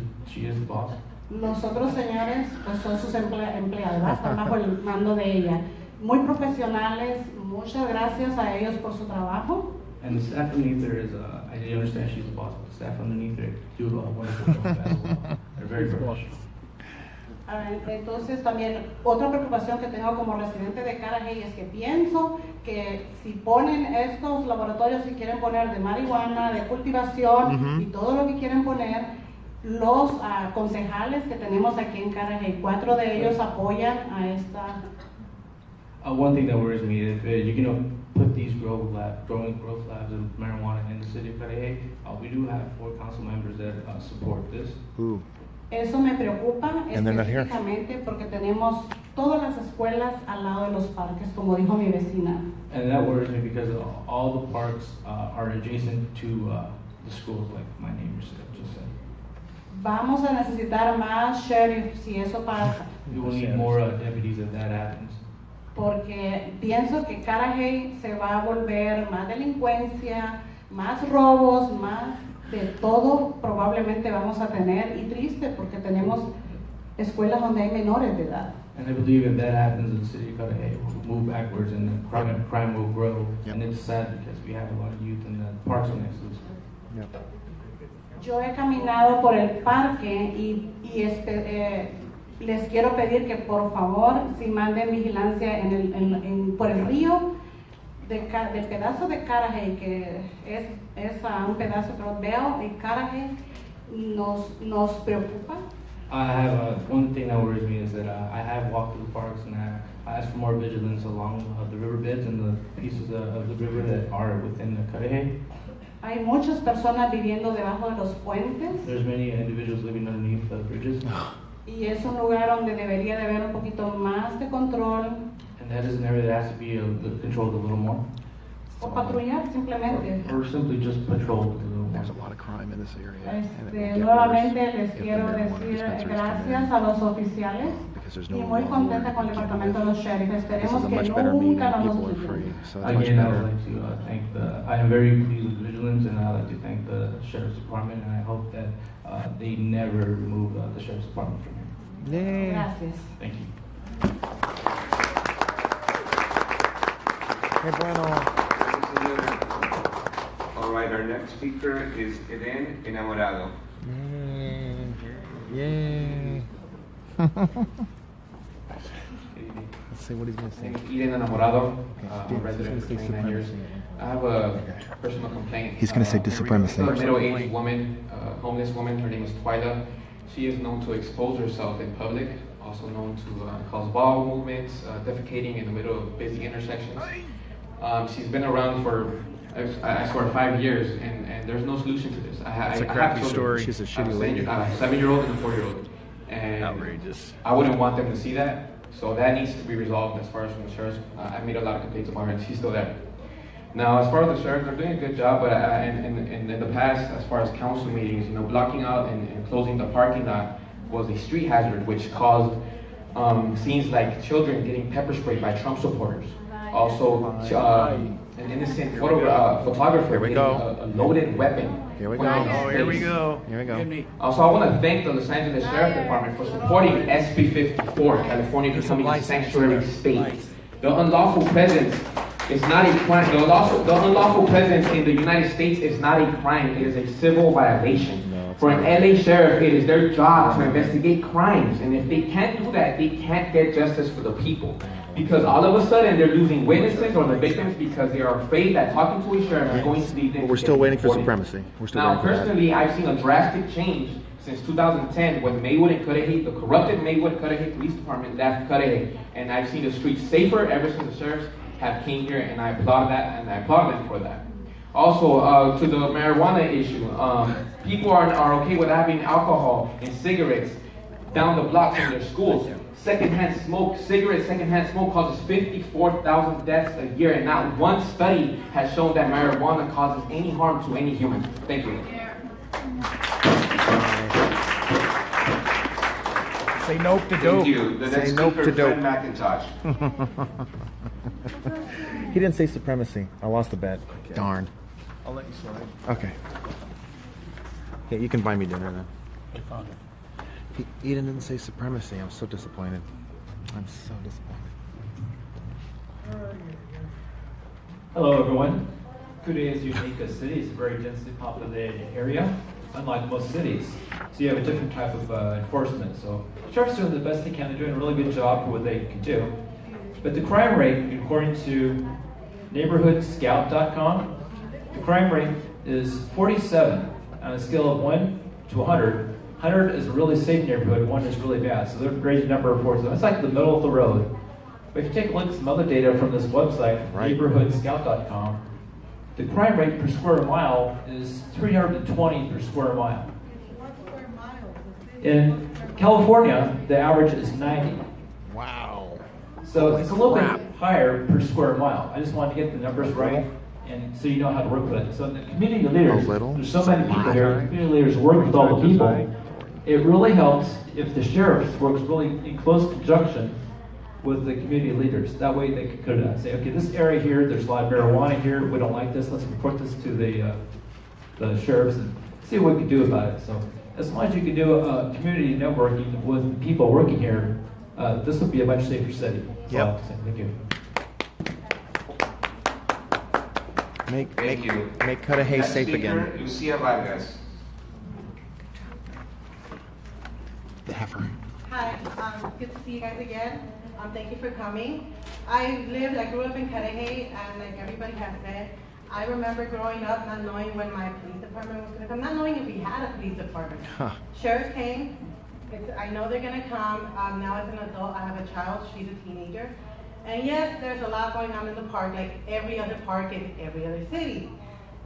the boss. Los otros señores pues son sus empleados, están bajo el mando de ella. Muy profesionales, muchas gracias a ellos por su trabajo. And the staff underneath her is, I understand she's the boss, but the staff underneath her do a wonderful job as well. They're very professional. Entonces también otra preocupación que tengo como residente de Cudahy es que pienso que si ponen estos laboratorios que quieren poner de marihuana, de cultivación y todo lo que quieren poner, los concejales que tenemos aquí en Cudahy, 4 de ellos apoyan a esta. One thing that worries me is if you're going to put these growing growth labs of marijuana in the city of Cudahy, we do have 4 council members that support this. Ooh. Eso me preocupa específicamente porque tenemos todas las escuelas al lado de los parques, como dijo mi vecina. And that worries me because all the parks are adjacent to the schools, like my neighbor just said. Vamos a necesitar más sheriff si eso pasa. We will need more deputies if that happens. porque pienso que Cudahy se va a volver más delincuencia, más robos, más de todo probablemente vamos a tener, y triste porque tenemos escuelas donde hay menores de edad. And I believe if that happens in the city of Cudahy, we'll move backwards and the crime will grow. And it's sad because we have a lot of youth in the parks next to us. Yo he caminado por el parque y les quiero pedir que por favor si manden vigilancia por el río del pedazo de Cudahy, que es un pedazo que lo veo, y Cudahy nos preocupa. I have one thing that worries me is that I have walked through the parks and I ask for more vigilance along the riverbeds and the pieces of the river that are within the Cudahy. Hay muchas personas viviendo debajo de los puentes. There's many individuals living underneath the bridges. Y es un lugar donde debería de haber un poquito más de control. And that is an area that has to be controlled a little more. O patrullar simplemente. Or simply just patrol a little more. There's a lot of crime in this area. Nuevamente les quiero decir gracias a los oficiales y muy contenta con el departamento de los sheriffs. Esperemos que nunca nos olviden. Again, I would like to I am very pleased with vigilance, and I would like to thank the sheriff's department, and I hope that they never remove the sheriff's department from here. Yay. Gracias. Thank you. Qué bueno. All right, our next speaker is Eden Enamorado. Yay. Let's see what he's going to say. Eden Enamorado, resident for 29 years. I have a personal complaint. He's going to say supremacy. A middle-aged woman, homeless woman, her name is Twyla. She is known to expose herself in public, also known to cause bowel movements, defecating in the middle of busy intersections. She's been around for, I swear, 5 years, and there's no solution to this. It's a crappy story. She's a shitty lady. A 7-year-old and a 4-year-old. And outrageous. I wouldn't want them to see that, so that needs to be resolved as far as from the sheriff's. I made a lot of complaints about her, and she's still there. Now, as far as the sheriff, they're doing a good job, but in the past, as far as council meetings, blocking out and closing the parking lot was a street hazard, which caused scenes like children getting pepper sprayed by Trump supporters. Also, an innocent photographer getting a loaded weapon. Here we go. Oh, here we go. Here we go. Also, I want to thank the Los Angeles Sheriff Department for supporting SB 54, California becoming a sanctuary state. The unlawful presence is not a crime. The unlawful presence in the United States is not a crime. It is a civil violation. For an LA sheriff, it is their job to investigate crimes. And if they can't do that, they can't get justice for the people. Because all of a sudden, they're losing witnesses or the victims because they are afraid that talking to a sheriff is going to lead them But we're still waiting for supremacy. We're still now, waiting for personally, I've seen a drastic change since 2010 when Maywood and Cudahy, the corrupted Maywood and Cudahy Police Department left Cudahy. And I've seen the streets safer ever since the sheriffs have came here, and I applaud that, and I applaud them for that. Also, to the marijuana issue, people are okay with having alcohol and cigarettes down the block from their schools. Secondhand smoke, secondhand smoke causes 54,000 deaths a year, and not one study has shown that marijuana causes any harm to any human. Thank you. Say nope to dope. Thank you. The next Say nope speaker, to dope. Fred McIntosh. He didn't say supremacy. I lost the bet. Okay. Darn. I'll let you slide. Okay. Yeah, you can buy me dinner then. Eden didn't say supremacy. I'm so disappointed. I'm so disappointed. Hello, everyone. Cudahy is unique as city. It's a very densely populated area, unlike most cities. So you have a different type of enforcement. So the sheriff's doing the best they can. They're doing a really good job for what they can do. But the crime rate, according to neighborhoodscout.com, the crime rate is 47 on a scale of 1 to 100. 100 is a really safe neighborhood, 1 is really bad. So they're a great number of 47. It's like the middle of the road. But if you take a look at some other data from this website, neighborhoodscout.com, the crime rate per square mile is 320 per square mile. In California, the average is 90. Wow. So it's a little bit higher per square mile. I just wanted to get the numbers right, and so you know how to work with it. So the community leaders, there's so many people here, community leaders work with all the people. It really helps if the sheriff works really in close conjunction with the community leaders. That way they could say, okay, this area here, there's a lot of marijuana here. We don't like this. Let's report this to the sheriffs and see what we can do about it. So as long as you can do community networking with people working here, this would be a much safer city. Yep. Thank you. Make Cudahy safe again. Lucia Vargas. The heifer. Hi, good to see you guys again. Thank you for coming. I grew up in Cudahy, and like everybody has said, I remember growing up not knowing when my police department was going to come, not knowing if we had a police department. Sheriff came. I know they're going to come. Now as an adult, I have a child. She's a teenager. And yes, there's a lot going on in the park, like every other park in every other city.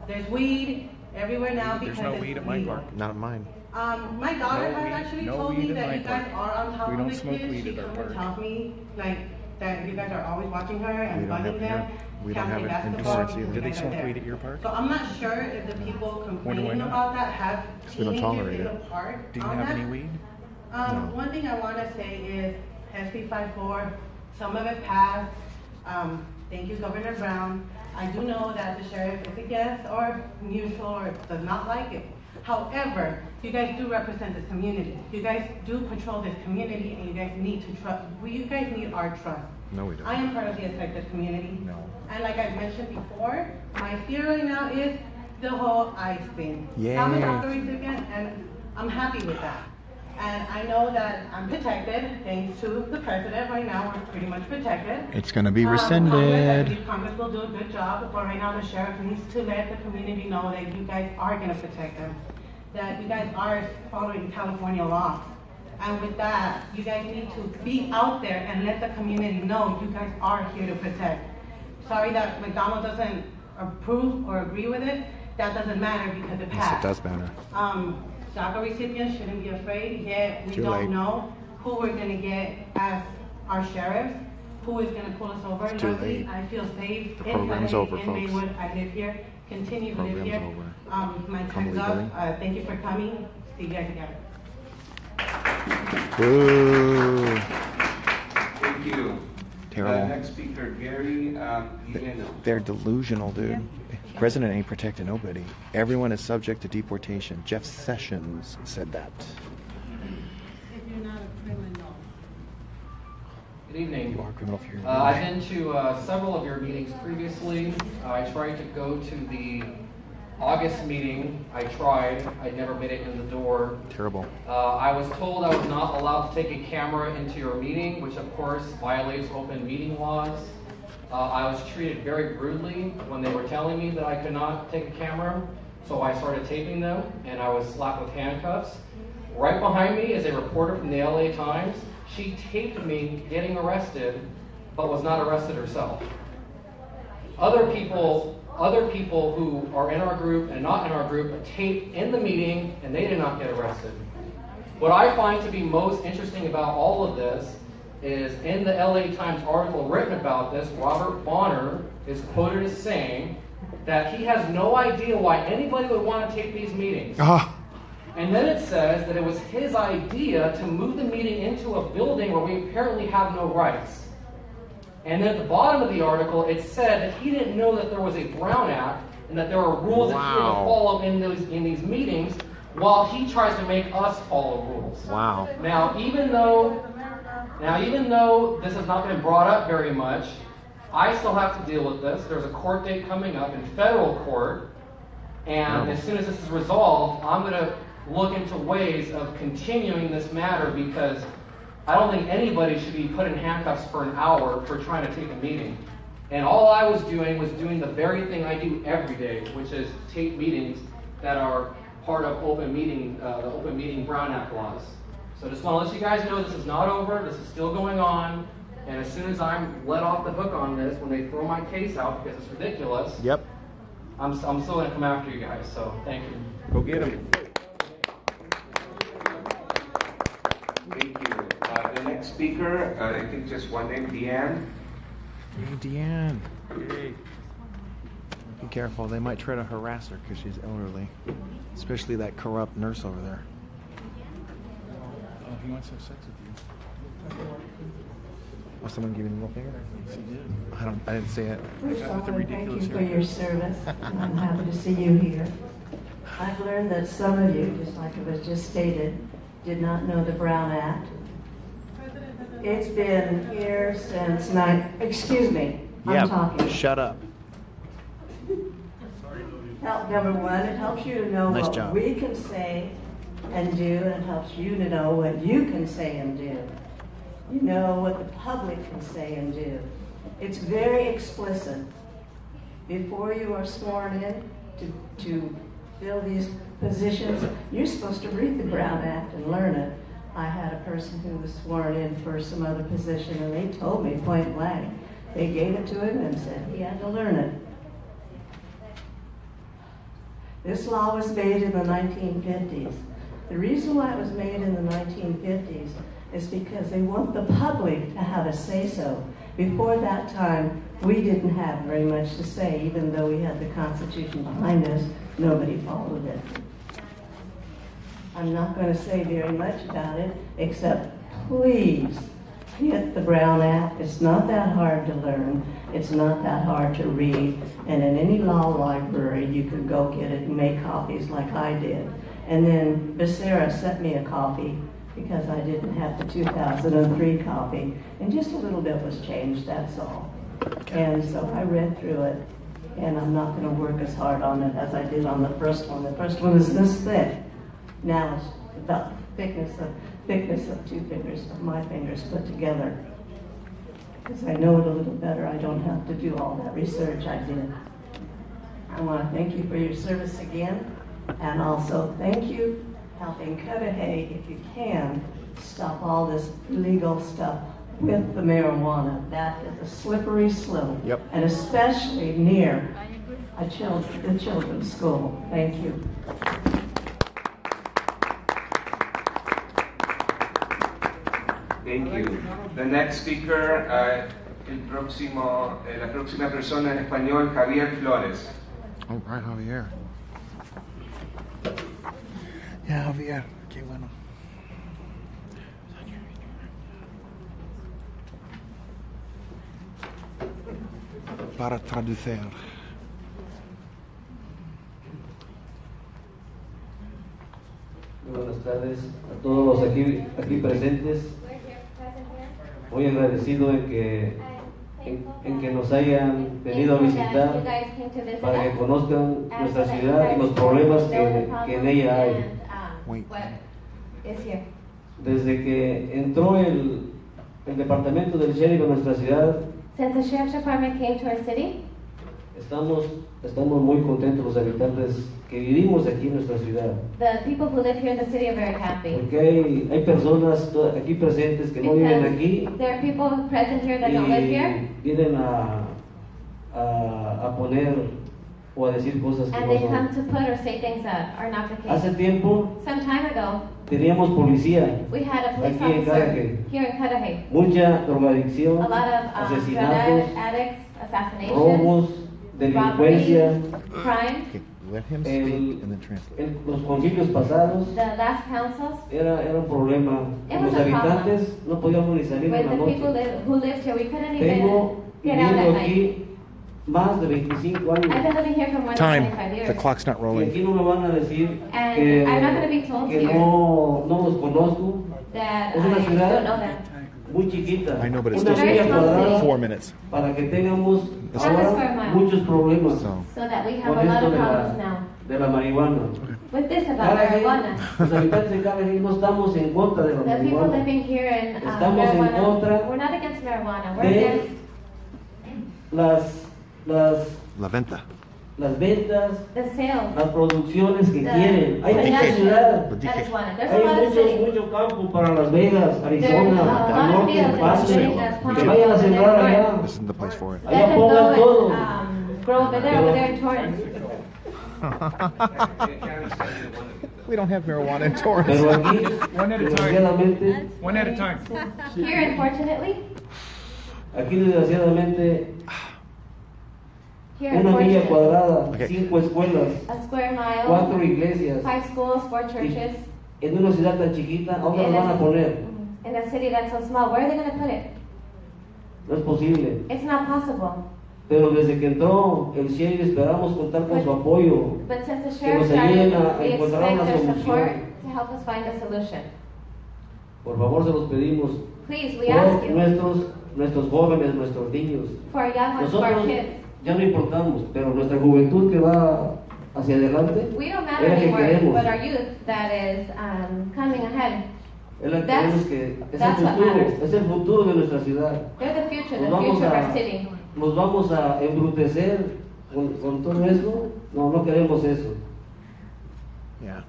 There's weed everywhere now because There's no weed at my park. Not at mine. My daughter has actually told me that you guys are on top of the kids. She comes and tells me like that you guys are always watching her and bugging them. We don't have it indoors either. Do they smoke weed at your park? So I'm not sure if the people complaining about that have we don't teenagers tolerate in it. the park. Do you have any weed? No. One thing I want to say is SB 54, some of it passed. Thank you, Governor Brown. I do know that the sheriff is against or neutral or does not like it. However, you guys do represent this community. You guys do patrol this community, and you guys need to trust. You guys need our trust. No, we don't. I am part of the affected community. No. And like I mentioned before, my fear right now is the whole ICE thing. Yay. I'm a doctor recipient, and I'm happy with that. And I know that I'm protected, thanks to the president right now, we're pretty much protected. It's going to be rescinded. Congress will do a good job, but right now the sheriff needs to let the community know that you guys are going to protect them, that you guys are following California law. And with that, you guys need to be out there and let the community know you guys are here to protect. Sorry that McDonald doesn't approve or agree with it. That doesn't matter because it passed. Yes, it does matter. DACA recipients shouldn't be afraid, yet we Too don't late. know who we're going to get as our sheriffs, who is going to pull us over. Too Luckily, late. I feel safe The in program's Cudahy, over, in folks. Maywood. I live here, continue to live Program's here. over. My Come time's legally. up. Thank you for coming. See you guys again. Boo. Thank you. Terrible. Next speaker, Gary Guileno. They're delusional, dude. The president ain't protecting nobody. Everyone is subject to deportation. Jeff Sessions said that. If you're not a criminal. Good evening. You are a criminal if you're I've been to several of your meetings previously. I tried to go to the August meeting. I never made it in the door. Terrible. I was told I was not allowed to take a camera into your meeting, which of course violates open meeting laws. I was treated very rudely when they were telling me that I could not take a camera, so I started taping them, and I was slapped with handcuffs. Right behind me is a reporter from the LA Times. She taped me getting arrested, but was not arrested herself. Other people who are in our group and not in our group taped in the meeting, and they did not get arrested. What I find to be most interesting about all of this is in the LA Times article written about this, Robert Bonner is quoted as saying that he has no idea why anybody would want to tape these meetings. And then it says that it was his idea to move the meeting into a building where we apparently have no rights. And then at the bottom of the article, it said that he didn't know that there was a Brown Act and that there were rules that he had to follow in these meetings, while he tries to make us follow rules. Wow. Now, even though this has not been brought up very much, I still have to deal with this. There's a court date coming up in federal court, and as soon as this is resolved, I'm going to look into ways of continuing this matter, because I don't think anybody should be put in handcuffs for an hour for trying to take a meeting. And all I was doing the very thing I do every day, which is tape meetings that are part of the Open Meeting Brown Act laws. So just want to let you guys know this is not over, this is still going on, and as soon as I'm let off the hook on this, when they throw my case out because it's ridiculous, yep, I'm still going to come after you guys, so thank you. Go get him. Thank you. The next speaker, I think just one name, Deanne. Hey, Deanne. Hey. Be careful, they might try to harass her because she's elderly. Especially that corrupt nurse over there. Oh, he wants to have sex with you. Oh, someone giving the middle finger? I didn't see it. First off, I thank you for your service. I'm happy to see you here. I've learned that some of you, just like it was just stated, did not know the Brown Act. It's been here since excuse me, I'm talking. Shut up. Number one, it helps you to know what we can say and do, and it helps you to know what you can say and do. You know what the public can say and do. It's very explicit. Before you are sworn in to fill these positions, you're supposed to read the Brown Act and learn it. I had a person who was sworn in for some other position, and they told me point blank. They gave it to him and said he had to learn it. This law was made in the 1950s. The reason why it was made in the 1950s is because they want the public to have a say-so. Before that time, we didn't have very much to say, even though we had the Constitution behind us, nobody followed it. I'm not going to say very much about it, except please get the Brown Act. It's not that hard to learn. It's not that hard to read. And in any law library, you can go get it and make copies like I did. And then Becerra sent me a copy because I didn't have the 2003 copy. And just a little bit was changed, that's all. And so I read through it. And I'm not going to work as hard on it as I did on the first one. The first one is this thick. Now it's about the thickness of two fingers, of my fingers put together. Because I know it a little better, I don't have to do all that research I did. I want to thank you for your service again, and also thank you helping Cudahy, if you can, stop all this illegal stuff with the marijuana. That is a slippery slope, and especially near the children's school. Thank you. Thank you. The next speaker, la próxima persona en español, Javier Flores. All right, Javier. Yeah, Javier, qué bueno. Para traducir. Muy buenas tardes a todos los aquí presentes. Muy agradecido en que nos hayan venido a visitar para que conozcan nuestra ciudad y los problemas que en ella hay. Desde que entró el departamento del sheriff a nuestra ciudad, estamos muy contentos los habitantes que vivimos aquí en nuestra ciudad. The people who live here in the city are very happy. Porque hay personas aquí presentes que no viven aquí. There are people present here that don't live here. Vienen a poner o a decir cosas que and no they son. come to put or say things that are not the case. Hace tiempo Some time ago, teníamos policía we had a police aquí en officer Cudahy. here in Cudahy. Mucha drogadicción, A lot of asesinatos, drug addicts, assassinations, robos, delincuencia. robbery, crime. Let him speak and then translate. Los concilios pasados The last councils, era un problema. It Los was a habitantes no podíamos ni salir with en la the people noche. who lived here, we couldn't even Tengo get out viviendo at night. aquí más de 25 años. I've been living here for more than 25 years. The clock's not Y rolling. aquí no me van a decir And que, I'm not going to be told que here no los conozco. that Es una I don't ciudad know them. muy chiquita. I know, but it's Una still milla cuadrada 4 minutes. para que tengamos It's ahora square mile. muchos problemas So that we have con a lot esto of de problems la, now. de la marihuana. With this about Cudahy, marijuana. los habitantes de Cudahy no estamos en contra de la The people marihuana. living here in Estamos en marijuana, contra we're not against marijuana. We're de against La venta. las ventas, the sales. las producciones que The- quieren. Hay the mucha production. ciudad. That is one. There's a Hay lot of cities. mucho campo para Las Vegas, There's Arizona, a lot al of norte, fields in Las Paso. Vegas, Palm Que vayan a Beach, sembrar and allá. north. This isn't the place for it. Allá Let them pongan go todo. and grow over there in Torrance. We don't have marijuana in Torrance. Pero aquí, One at a desgraciadamente, time. One at a time. Here, unfortunately, aquí desgraciadamente, here, una milla unfortunately, cuadrada, Okay. 5 escuelas, a square 4 mile, iglesias. 5 schools, 4 churches. En una ciudad tan chiquita, ¿a dónde lo van a poner? In a city that's so small, where are they going to put it? No es posible. It's not possible. Pero desde que entró el sheriff esperamos contar con su apoyo, But since the que sheriff nos ayuden started, a we encontrar expect una their support solución. to help us find a solution. Por favor, se los pedimos. Please, we ask Por you. nuestros jóvenes, nuestros niños. For our young ones, for our Nosotros kids. ya no importamos, pero nuestra juventud que va hacia adelante We don't matter es la que anymore, queremos. but our youth that is coming ahead. Es la que That's- queremos que es el that's what futuro, matters. es el futuro de nuestra ciudad. They're the future Nos vamos of a- our city. Nos vamos a embrutecer con todo eso. No, no queremos eso. Yeah.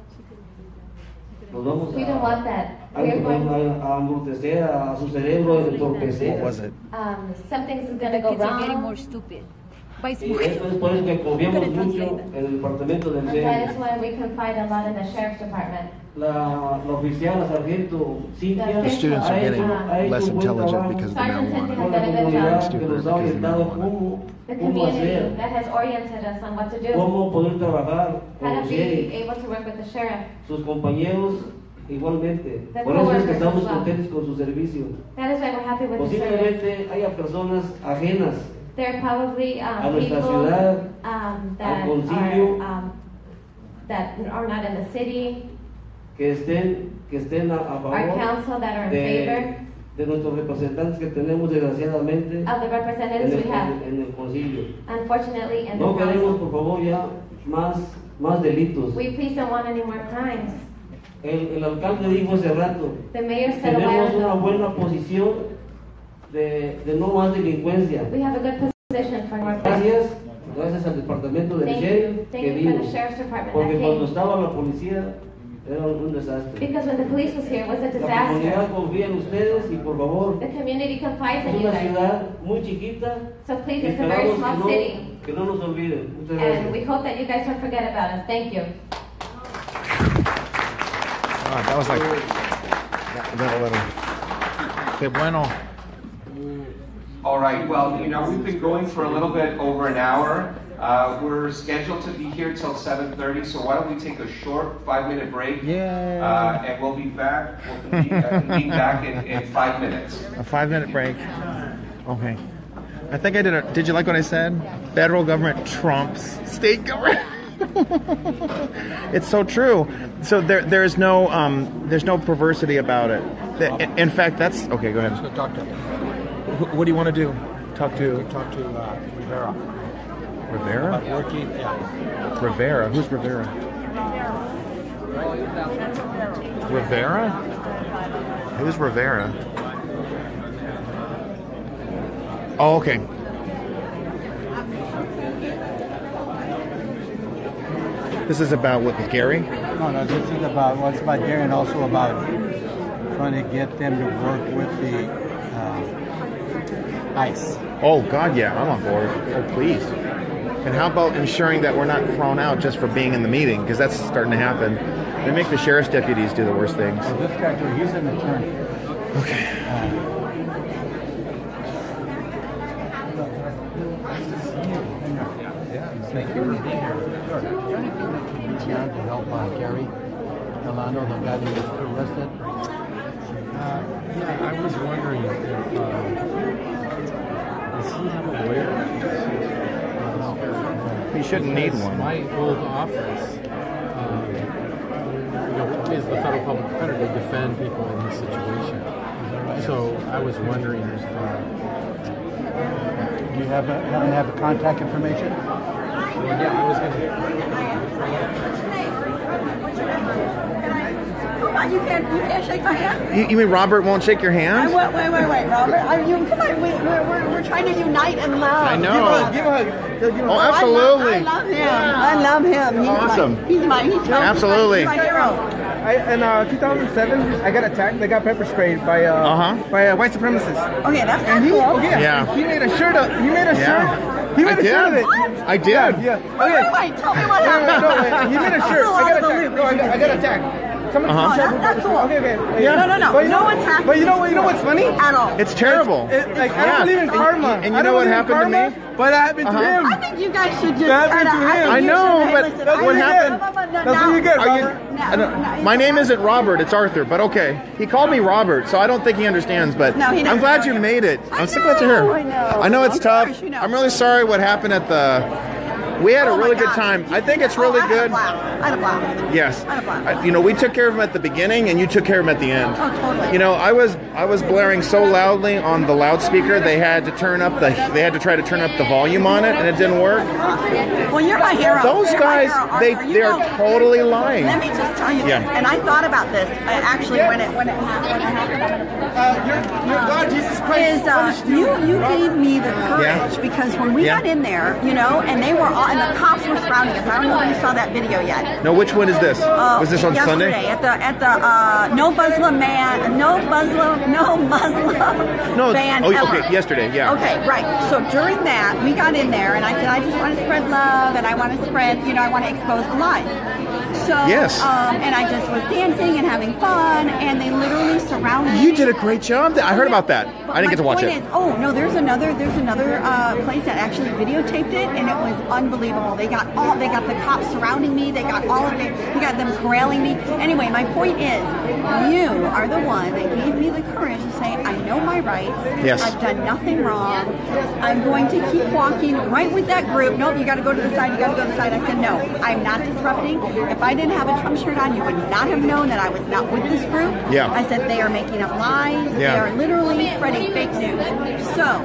Nos vamos We don't want that. a We're going, a embrutecer a su cerebro, a entorpecer. What was it? something's going to go Kids are getting wrong. more stupid. By Y smoking. eso es por eso que confiamos Couldn't mucho translate en el departamento del And that sheriff. is why we confide a lot in the sheriff's department. La oficial, la sargento Cintia, The students are ha getting hecho- ha hecho less un buen intelligent trabajo because of the Sergeant Cynthia marijuana. con la has done a good comunidad job. que nos ha orientado cómo The hacer, community that has oriented us on what to do. cómo poder trabajar con How el to be sheriff, able to work with the sheriff. sus compañeros igualmente. The Por eso es que coworkers estamos as well. contentos con su servicio. That is why we're happy with the sheriff. Posiblemente haya personas ajenas There are probably a nuestra people ciudad, that al concilio, that are not in the city, que estén a our favor council that are in favor de nuestros representantes que tenemos desgraciadamente of the representatives we have. en el concilio. Unfortunately, in No the queremos, council, por favor, ya más delitos. we please don't want any more crimes. El alcalde dijo hace rato, The mayor said a while tenemos una ago, buena posición de no más delincuencia. we have a good position for more crimes. Gracias al departamento del Thank sheriff you. Thank que you for vino. the sheriff's department Porque that cuando came. estaba la policía era un desastre. Because when the police was here, it was a La disaster. comunidad confía en ustedes y por favor, The community confides es in you una guys. ciudad muy chiquita. So please, y it's a very esperamos small city. que no nos olviden. Muchas And we gracias. hope that you guys don't forget about us. Thank you. That was like that little. Que bueno. All right, well, we've been going for a little bit over an hour. We're scheduled to be here till 7:30, so why don't we take a short 5-minute break? Yeah. And we'll be back. We'll convene back in 5 minutes. A 5-minute break. Okay. I think I did. Did you like what I said? Federal government trumps state government. It's so true. So there's no perversity about it. In fact, that's okay. Go ahead. Let's go talk to him. What do you want to do? Talk to Rivera. Rivera? About working, yeah. Rivera. Who's Rivera? Rivera? Who's Rivera? Oh, okay. This is about what with Gary? No, this is about, well, it's about Gary and also about trying to get them to work with the ICE. Oh, God, yeah, I'm on board. Oh, please. And how about ensuring that we're not thrown out just for being in the meeting? Because that's starting to happen. They make the sheriff's deputies do the worst things. So this guy, he's an attorney. Okay. Thank you for being here. Sure. To help Gary Delano, the guy that was arrested. Yeah, I was wondering if does he have a lawyer? He shouldn't need one. My old office, is the federal public defender to defend people in this situation. So I was wondering if do you happen to have the contact information? Well, yeah, I was going to. You can't shake my hand? You mean Robert won't shake your hand? Wait, Robert. Come on, we're trying to unite and love. I know. Give a hug. Oh, absolutely. I love him. I love him. He's awesome. He's my absolutely. He's my hero. In 2007, I got attacked. They got pepper sprayed by white supremacists. Okay, that's not cool. Yeah. He made a shirt up. He made a shirt. He made a shirt of it. I did. Yeah. Wait, tell me what happened. No, he made a shirt. I got attacked. Someone that's cool. Okay. Yeah. No. But no attack. But you know what's funny? At all. It's terrible. I don't believe in karma. And you know what happened to me? What happened to him? I think you guys should just What happened to him? I know, but what happened? That's what you get, Robert. My name isn't Robert, it's Arthur, but okay. He called me Robert, so I don't think he understands, but No, he I'm doesn't glad you made it. I'm so glad to hear. I know. It's Of tough. course, you know. I'm really sorry what happened at the... We had a really good time. I think it's really good. I had a blast. Yes. I had a blast. You know, we took care of him at the beginning, and you took care of him at the end. Oh, totally. You know, I was blaring so loudly on the loudspeaker, they had to try to turn up the volume on it, and it didn't work. Well, you're my hero. Those You're guys, my hero, they Arthur. are totally lying. Let me just tell you Yeah. this, and I thought about this actually when it happened. Your God, Jesus Christ. Is you gave me the courage because when we got in there, you know, and they were all, and the cops were surrounding us. I don't know if you saw that video yet. No, which one is this? Was this on yesterday, Sunday? at the no Muslim ban ever. Okay, yesterday, yeah. Okay, right. So during that, we got in there, and I said, I just want to spread love, and I want to spread, you know, I want to expose the lies. So, yes. And I just was dancing and having fun, and they literally surrounded me. You did a great job. I heard about that. I didn't get to watch it. Oh no, there's another place that actually videotaped it, and it was unbelievable. They got the cops surrounding me. They got them grailing me. Anyway, my point is, you are the one that gave me the courage to say, I know my rights. Yes. I've done nothing wrong. I'm going to keep walking right with that group. Nope, you got to go to the side. You got to go to the side. I said, no, I'm not disrupting. If I didn't have a Trump shirt on, you would not have known that I was not with this group. Yeah. I said they are making up lies. Yeah. They are literally spreading fake news. So,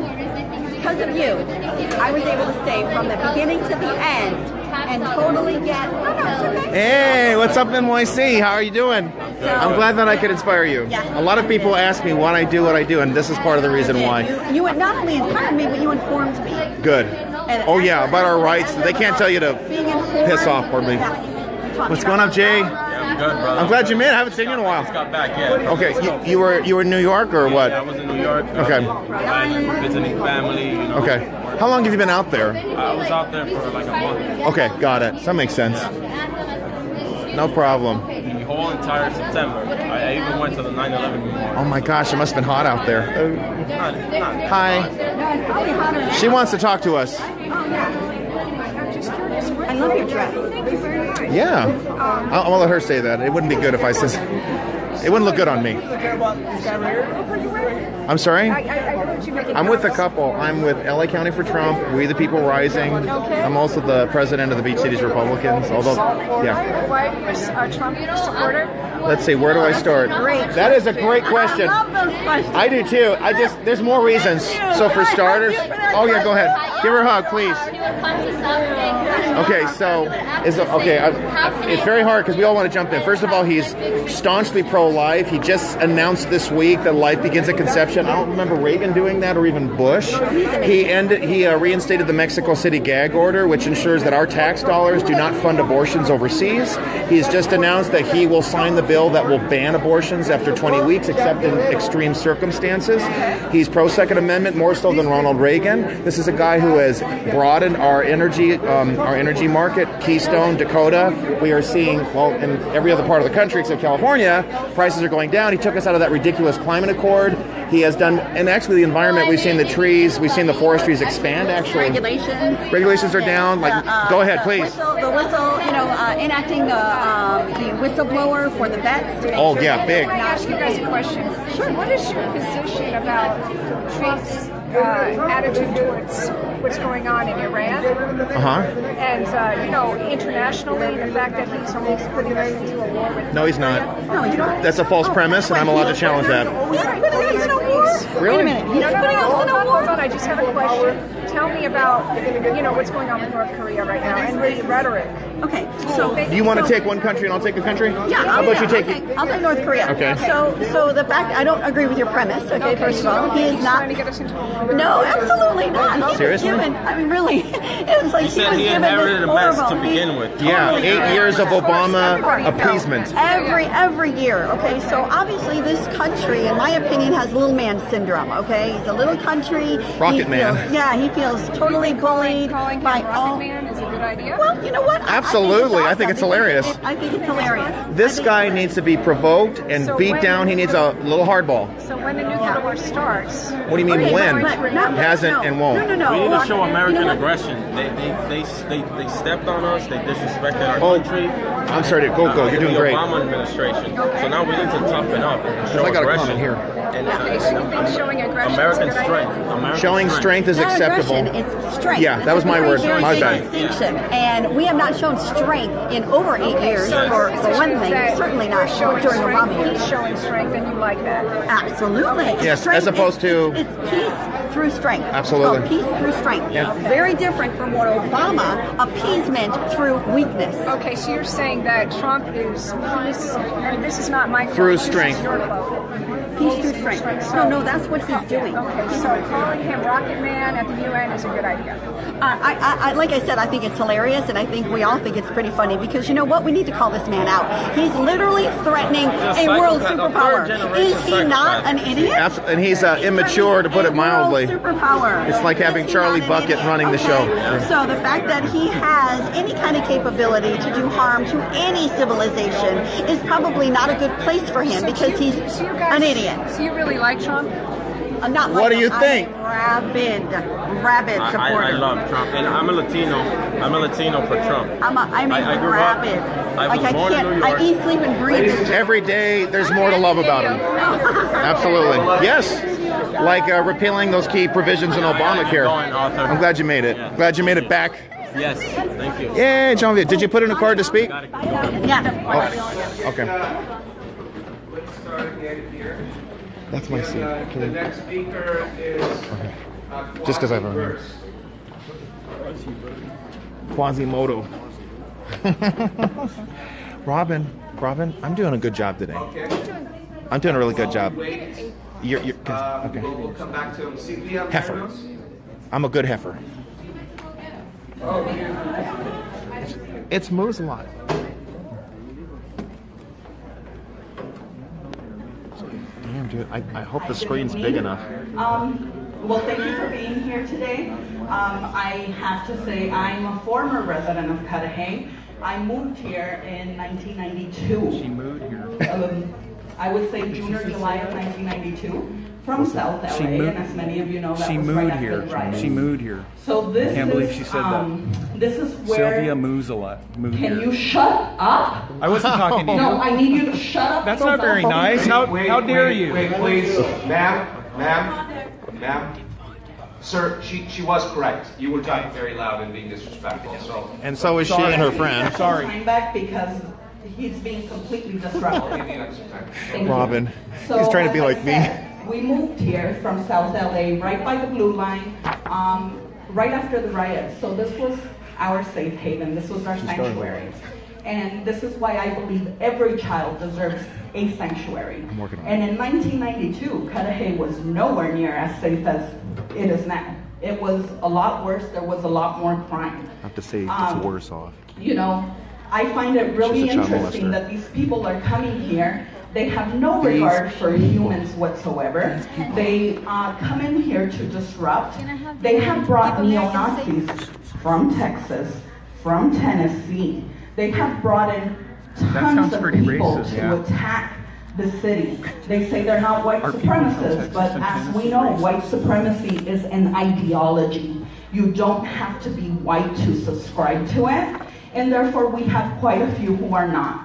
because of you, I was able to stay from the beginning to the end and totally get. No, it's okay. Hey, what's up, NYC? How are you doing? I'm glad that I could inspire you. Yeah. A lot of people ask me why I do what I do, and this is part of the reason why. You not only inspired me, but you informed me. Good. And Oh yeah, about our rights. They can't tell you to piss off, pardon me. What's going on, Jay? I'm good, brother. I'm glad you're in. I haven't seen you in a while. Just got back, yeah. Okay, you were in New York or what? Yeah, I was in New York. Okay. Visiting family, you know. Okay. How long have you been out there? I was out there for like a month. Okay, got it. That makes sense. No problem. The whole entire September. I even went to the 9/11 memorial. Oh my gosh, it must have been hot out there. Not Hi. She wants to talk to us. I love your dress. Thank you very much. Yeah. I'll let her say that. It wouldn't be good if I said... It wouldn't look good on me. I'm sorry? I'm with a couple. I'm with LA County for Trump, We the People Rising. I'm also the president of the Beach Cities Republicans. Although, yeah. A Trump supporter? Let's see, where do I start? That is a great question. I love those questions. I do too. There's more reasons. So for starters, oh yeah, go ahead. Give her a hug, please. Okay, so it's very hard because we all want to jump in. First of all, he's staunchly pro-life. He just announced this week that life begins at conception. I don't remember Reagan doing that or even Bush. He reinstated the Mexico City gag order, which ensures that our tax dollars do not fund abortions overseas. He's just announced that he will sign the bill that will ban abortions after 20 weeks, except in extreme circumstances. He's pro-Second Amendment more so than Ronald Reagan. This is a guy who has broadened our energy market. Keystone, Dakota. We are seeing, well, in every other part of the country except California, prices are going down. He took us out of that ridiculous climate accord. He has done, and actually the environment, we've seen the trees, we've seen the forestries expand, actually. Regulations are down. Go ahead, please. The whistle, enacting the whistleblower for the vets. To make Oh, sure yeah, that big. Can I ask you guys a question? Sure. What is your position about Trump's attitude towards what's going on in Iran? And, internationally, the fact that he's almost putting us into a war with... No, he's not. No, he's not. That's a false premise, and I'm allowed to challenge that. He's putting us in a war. Really? Wait a minute. He's putting us in a war. Hold on, I just have a question. Tell me about, what's going on with North Korea right now and the rhetoric. Okay, so... Do you want to take one country and I'll take a country? Yeah, How about you take I'll take North Korea. Okay. So the fact, I don't agree with your premise, okay, first of all. He is not... Trying to get us into a war. No, absolutely not. He was Seriously? given, really, it was like He said he inherited a mess to begin with. Yeah, 8 years of Obama appeasement. Every year, okay? So obviously this country, in my opinion, has little man syndrome, okay? He's a little country. Rocket Man. He feels feels totally bullied by all. Man is a good idea. Well, you know what? Absolutely. I think it's hilarious. I think it's hilarious. This guy needs to be provoked and beat down. He needs a little hardball. So when the nuclear war starts... What do you mean when? Hasn't and won't. No. We need to show American aggression. They stepped on us. They disrespected our country. I'm sorry. Go. You're doing the great. Obama administration. So now we need to toughen up and show I got a aggression. comment here. Okay, so you think showing aggression American is a good strength. idea? American Showing strength is Not acceptable. aggression, it's strength. Yeah, that was my word. Very My big bad. distinction. And we have not shown strength in over 8 years for one thing. Certainly not during the Obama years. He's showing strength, and you like that. Absolutely. Yes, Strength as opposed to... It's peace through strength. Absolutely. It's called peace through strength. Yeah. Very different from what Obama, appeasement through weakness. Okay, so you're saying that Trump is peace, and this is not my quote. Through strength. Peace through strength. No, that's what he's doing. Okay, so calling him Rocket Man at the UN is a good idea. I like I said, I think it's hilarious, and I think we all think it's pretty funny because you know what? We need to call this man out. He's literally threatening a world superpower. Is he not an idiot? And he's immature, to put it mildly. Superpower. It's like having Charlie Bucket running the show. So the fact that he has any kind of capability to do harm to any civilization is probably not a good place for him because he's an idiot. So you really like Trump? Not what do you think? Rabid supporter. I love Trump, and I'm a Latino. I'm a Latino for Trump. I'm I grew rabid. up. I was born in New York. I eat, sleep, and breathe. Every day, there's more to love about him. Absolutely. Yes. Like repealing those key provisions in Obamacare. I'm glad you made it. Glad you made it back. Yes, thank you. Yeah, John. Did you put in a card to speak? Yeah. Okay. Let's start again here. That's my seat. The next speaker is Just because I have a name. Quasimodo. Robin, I'm doing a good job today. I'm doing a really good job. You're okay. We'll come back to him. Silvia Heifer. Manos? I'm a good heifer. Oh, It's moves a lot. Damn, dude. I hope the screen's big enough. Well, thank you for being here today. I have to say I'm a former resident of Cudahy. I moved here in 1992. She moved here. I would say June or July of 1992 from South LA, and as many of you know, that she was moved right after here. the riots. She moved here. So this I can't believe she said that. This is where Sylvia moves a lot. Moved Can here. you shut up? I wasn't talking to you. No, I need you to shut up. That's not very nice. How dare you? Wait, please. Ma'am. Sir, she was correct. You were talking very loud and being disrespectful. So. And so is she and her friend. Sorry. I'm back because he's being completely disruptive. Robin, he's trying to be like me. We moved here from South LA, right by the blue line, right after the riots. So this was our safe haven. This was our sanctuary. And this is why I believe every child deserves a sanctuary. I'm working on it. And in 1992, Cudahy was nowhere near as safe as it is now. It was a lot worse. There was a lot more crime. I have to say it's worse off. You know, I find it really She's a child interesting molester. that these people are coming here. They have no regard for humans whatsoever. They come in here to disrupt. They have brought neo-Nazis from Texas, from Tennessee. They have brought in tons of people to attack the city. They say they're not white supremacists, but as we know, white supremacy is an ideology. You don't have to be white to subscribe to it, and therefore we have quite a few who are not.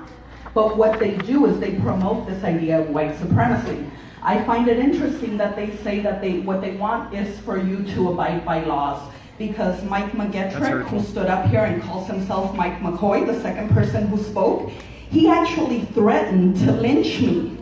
But what they do is they promote this idea of white supremacy. I find it interesting that they say that what they want is for you to abide by laws. Because Mike McGettrick, who stood up here and calls himself Mike McCoy, the second person who spoke, he actually threatened to lynch me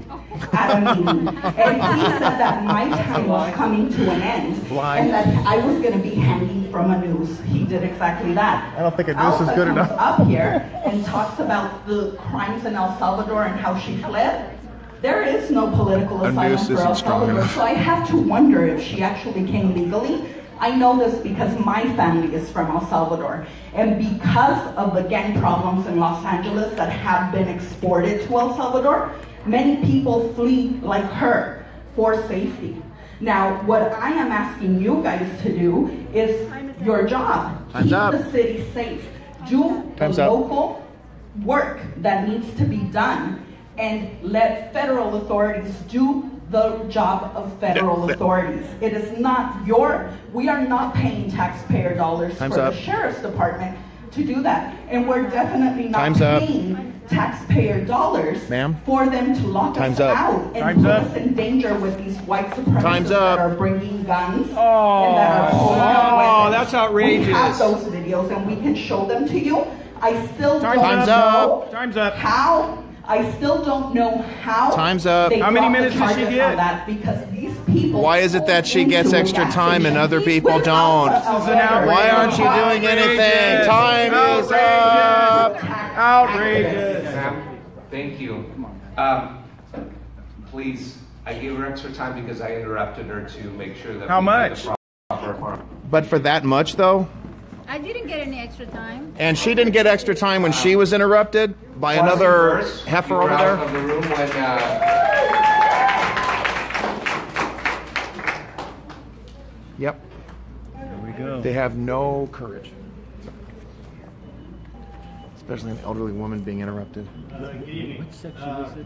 at a meeting. And he said that my time was coming to an end and that I was going to be hanging from a noose. He did exactly that. I don't think a noose is good enough. Comes up here and talks about the crimes in El Salvador and how she fled. There is no political asylum for El Salvador, so I have to wonder if she actually came legally. I know this because my family is from El Salvador, and because of the gang problems in Los Angeles that have been exported to El Salvador, many people flee like her for safety. Now, what I am asking you guys to do is your job. Time's Keep up. the city safe. Do Time's the up. local work that needs to be done, and let federal authorities do the job of federal authorities. It is not we are not paying taxpayer dollars Time's for up. the sheriff's department to do that. And we're definitely not Time's up. paying taxpayer dollars Ma'am? for them to lock Time's us up. out and Time's put up. us in danger with these white supremacists Time's up. that are bringing guns and that are pulling out weapons. That's outrageous. We have those videos and we can show them to you. I still don't Time's know up. Time's up. how. I still don't know how. Time's up. They How many brought the minutes does she charges get? on that, because these people. Why is it that she pulled gets into a extra gas time and station. other people With don't? us, This is an outrage. Why aren't you doing anything? Time is up. Outrageous. Ma'am, thank you. Please, I gave her extra time because I interrupted her to make sure that How we had much? the proper. But for that much, though? I didn't get any extra time. And she didn't get extra time when she was interrupted by another heifer over Out there? of the room when, Yep. There we go. They have no courage. Especially an elderly woman being interrupted. Good evening.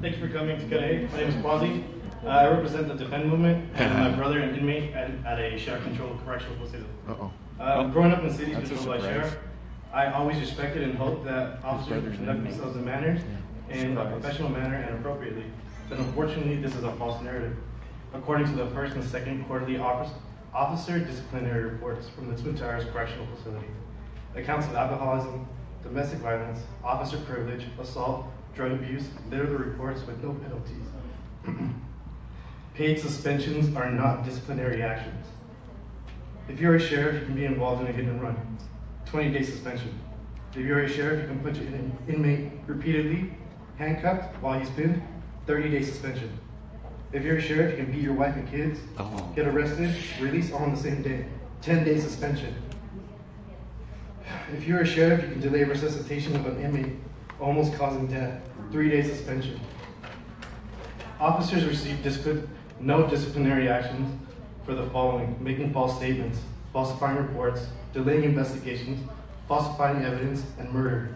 Thanks for coming to Cudahy. My name is Quasi. I represent the Defend Movement, and my brother, an inmate at a sheriff-controlled correctional facility. Growing up in cities controlled by sheriff, I always respected and hoped that officers would conduct themselves in manners, in a professional manner and appropriately. But unfortunately, this is a false narrative. According to the first and second quarterly officer disciplinary reports from the Twin Towers Correctional Facility, accounts of alcoholism, domestic violence, officer privilege, assault, drug abuse litter the reports with no penalties. Paid suspensions are not disciplinary actions. If you're a sheriff, you can be involved in a hit and run. 20-day suspension. If you're a sheriff, you can punch an inmate repeatedly, handcuffed while he's pinned, 30-day suspension. If you're a sheriff, you can beat your wife and kids, get arrested, release all on the same day, 10-day suspension. If you're a sheriff, you can delay resuscitation of an inmate, almost causing death, 3-day suspension. Officers receive no disciplinary actions for the following: making false statements, falsifying reports, delaying investigations, falsifying evidence, and murder.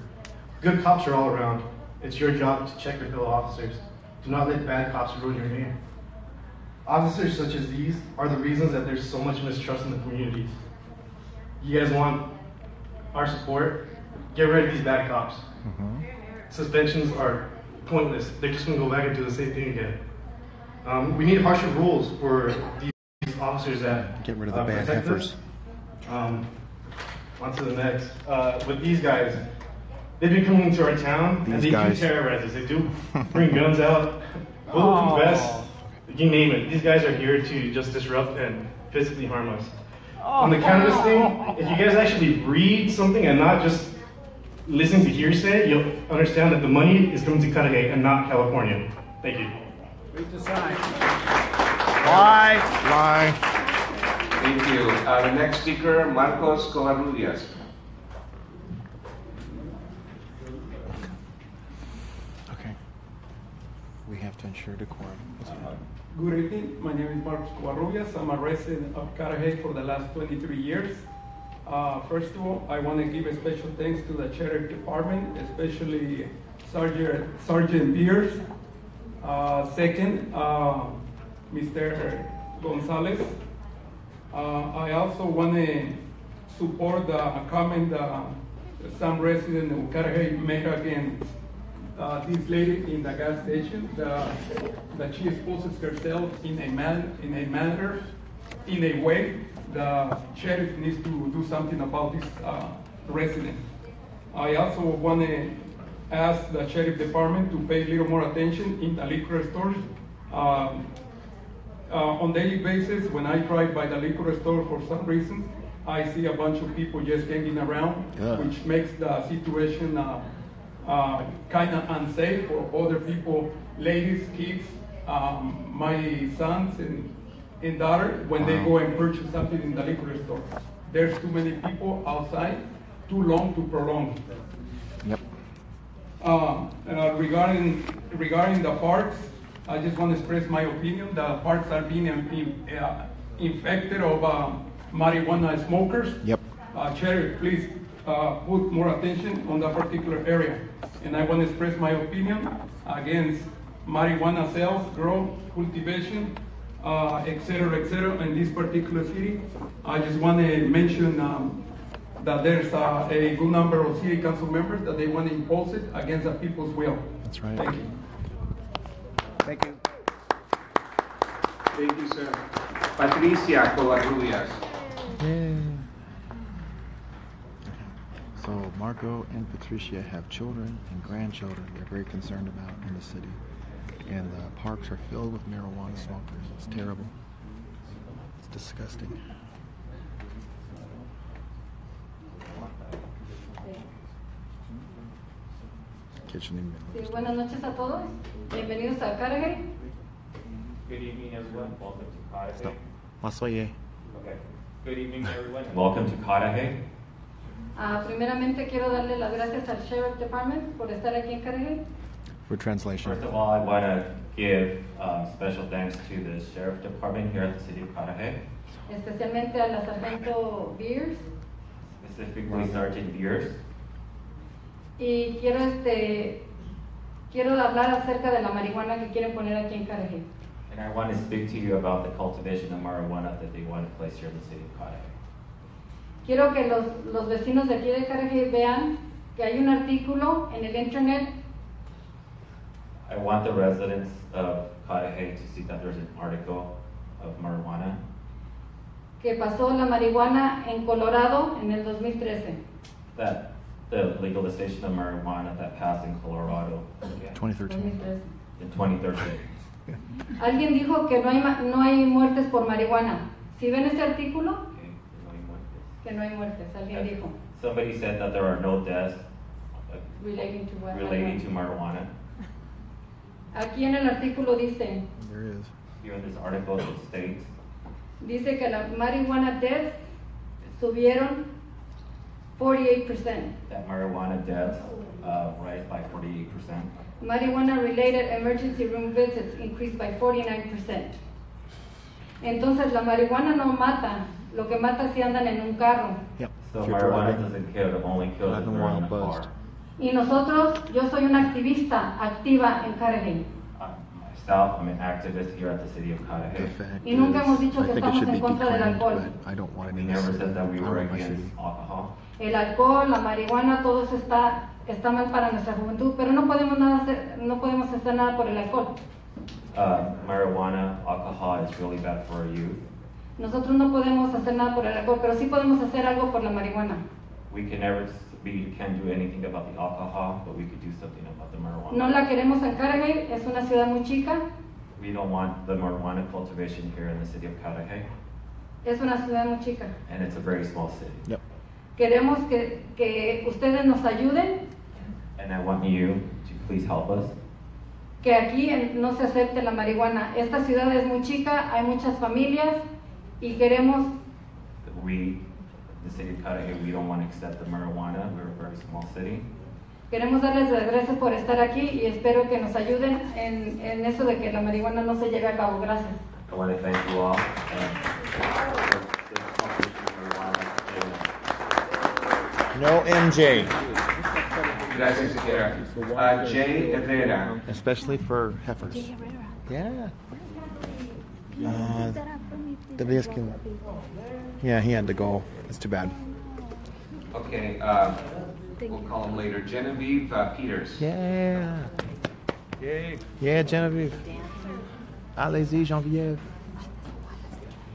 Good cops are all around. It's your job to check your fellow officers. Do not let bad cops ruin your name. Officers such as these are the reasons that there's so much mistrust in the communities. You guys want our support? Get rid of these bad cops. Suspensions are pointless. They're just going to go back and do the same thing again. We need harsher rules for these officers that get rid of the bad protect heifers. us. On to the next. With these guys, they've been coming into our town and they do terrorize us. They do bring guns out, bulletproof vests, you name it. These guys are here to just disrupt and physically harm us. On the cannabis thing, if you guys actually read something and not just listen to hearsay, you'll understand that the money is coming to Cudahy and not California. Thank you. Read the sign. Lie. Lie. Thank you. The next speaker, Marcos Covarrubias. Okay. We have to ensure decorum. Good evening. My name is Marcos Covarrubias. I'm a resident of Cudahy for the last 23 years. First of all, I want to give a special thanks to the Sheriff Department, especially Sergeant Beers. Second, Mr. Gonzalez. I also want to support the comment some resident of Cudahy made against this lady in the gas station. That she exposes herself in a way the sheriff needs to do something about this resident. I also want to ask the sheriff department to pay a little more attention in the liquor stores. On daily basis, when I drive by the liquor store, for some reason, I see a bunch of people just hanging around, which makes the situation kind of unsafe for other people, ladies, kids, my sons and daughter, when they go and purchase something in the liquor store. There's too many people outside, too long to prolong. Yep. Regarding the parks, I just want to express my opinion that parks are being infected of marijuana smokers. Yep. Sheriff, please put more attention on that particular area. And I want to express my opinion against marijuana sales, growth, cultivation, etc., in this particular city. I just want to mention that there's a good number of city council members that they want to impose it against the people's will. That's right. Thank you. Thank you. Thank you, sir. Patricia Covarrubias. Yeah. So Marco and Patricia have children and grandchildren they're very concerned about in the city. And the parks are filled with marijuana smokers. It's terrible. It's disgusting. Kitchen Sí, buenas noches a todos. Bienvenidos a Cudahy. Good evening, everyone. Welcome to Cudahy. Okay. Good evening, everyone. Welcome to Cudahy. Primeramente quiero darle las gracias al Sheriff Department por estar aquí en Cudahy. For translation. First of all, I want to give special thanks to the Sheriff Department here at the City of Cudahy, Especialmente a la Sargento Beers. specifically Sergeant Beers. Y quiero hablar acerca de la marihuana que quieren poner aquí en Cudahy. And I want to speak to you about the cultivation of marijuana that they want to place here in the City of Cudahy. Quiero que los vecinos de aquí de Cudahy vean que hay un artículo en el internet I want the residents of Cudahy to see that there's an article of marijuana que pasó la marihuana en Colorado en el 2013. that the legalization of marijuana that passed in Colorado 2013. in 2013. Alguien dijo que no hay muertes por marihuana. Si ven ese artículo, que no hay muertes, alguien dijo. Somebody said that there are no deaths Relating to what? relating to marijuana. Aquí en el artículo dice, There is. Here in this article it states dice que la marihuana deaths subieron 48%. that marijuana deaths rise by 48%. Marijuana related emergency room visits increased by 49%. Entonces la marihuana no mata, lo que mata si andan en un carro. Yep. So If you're marijuana driving, doesn't kill, it only kills if driving they're while in a buzzed. car. Y nosotros, yo soy una activista activa en Cudahy. Myself, I'm an activist here at the City of Cudahy. Y nunca hemos dicho I que think it estamos should en be contra del declaimed, alcohol. but I don't want it We in never this said that we were I want my against city. alcohol. El alcohol, la marihuana, todo eso está mal para nuestra juventud, pero no podemos hacer nada por el alcohol. Marijuana, alcohol is really bad for our youth. Nosotros no podemos hacer nada por el alcohol, pero sí podemos hacer algo por la marihuana. We can't do anything about the alcohol, but we could do something about the marijuana. No la queremos en Cudahy, es una ciudad muy chica, We don't want the marijuana cultivation here in the City of Cudahy, es una ciudad muy chica. and it's a very small city. Yep. Queremos que ustedes nos ayuden, And I want you to please help us. que aquí no se acepte la marihuana. Esta ciudad es muy chica, hay muchas familias y queremos We, the City of Cudahy, we don't want to accept the marijuana. We're a very small city. Queremos darles las gracias por estar aquí y espero que nos ayuden en eso de que la marihuana no se lleve a cabo. Gracias. I want to thank you all. No MJ. Gracias, señora. Jay Herrera. Especially for heifers. Yeah. Yeah, he had to go. It's too bad. Okay, we'll call him later. Genevieve Peters. Yeah. Yay. Yeah, Genevieve. Allez-y, Genevieve.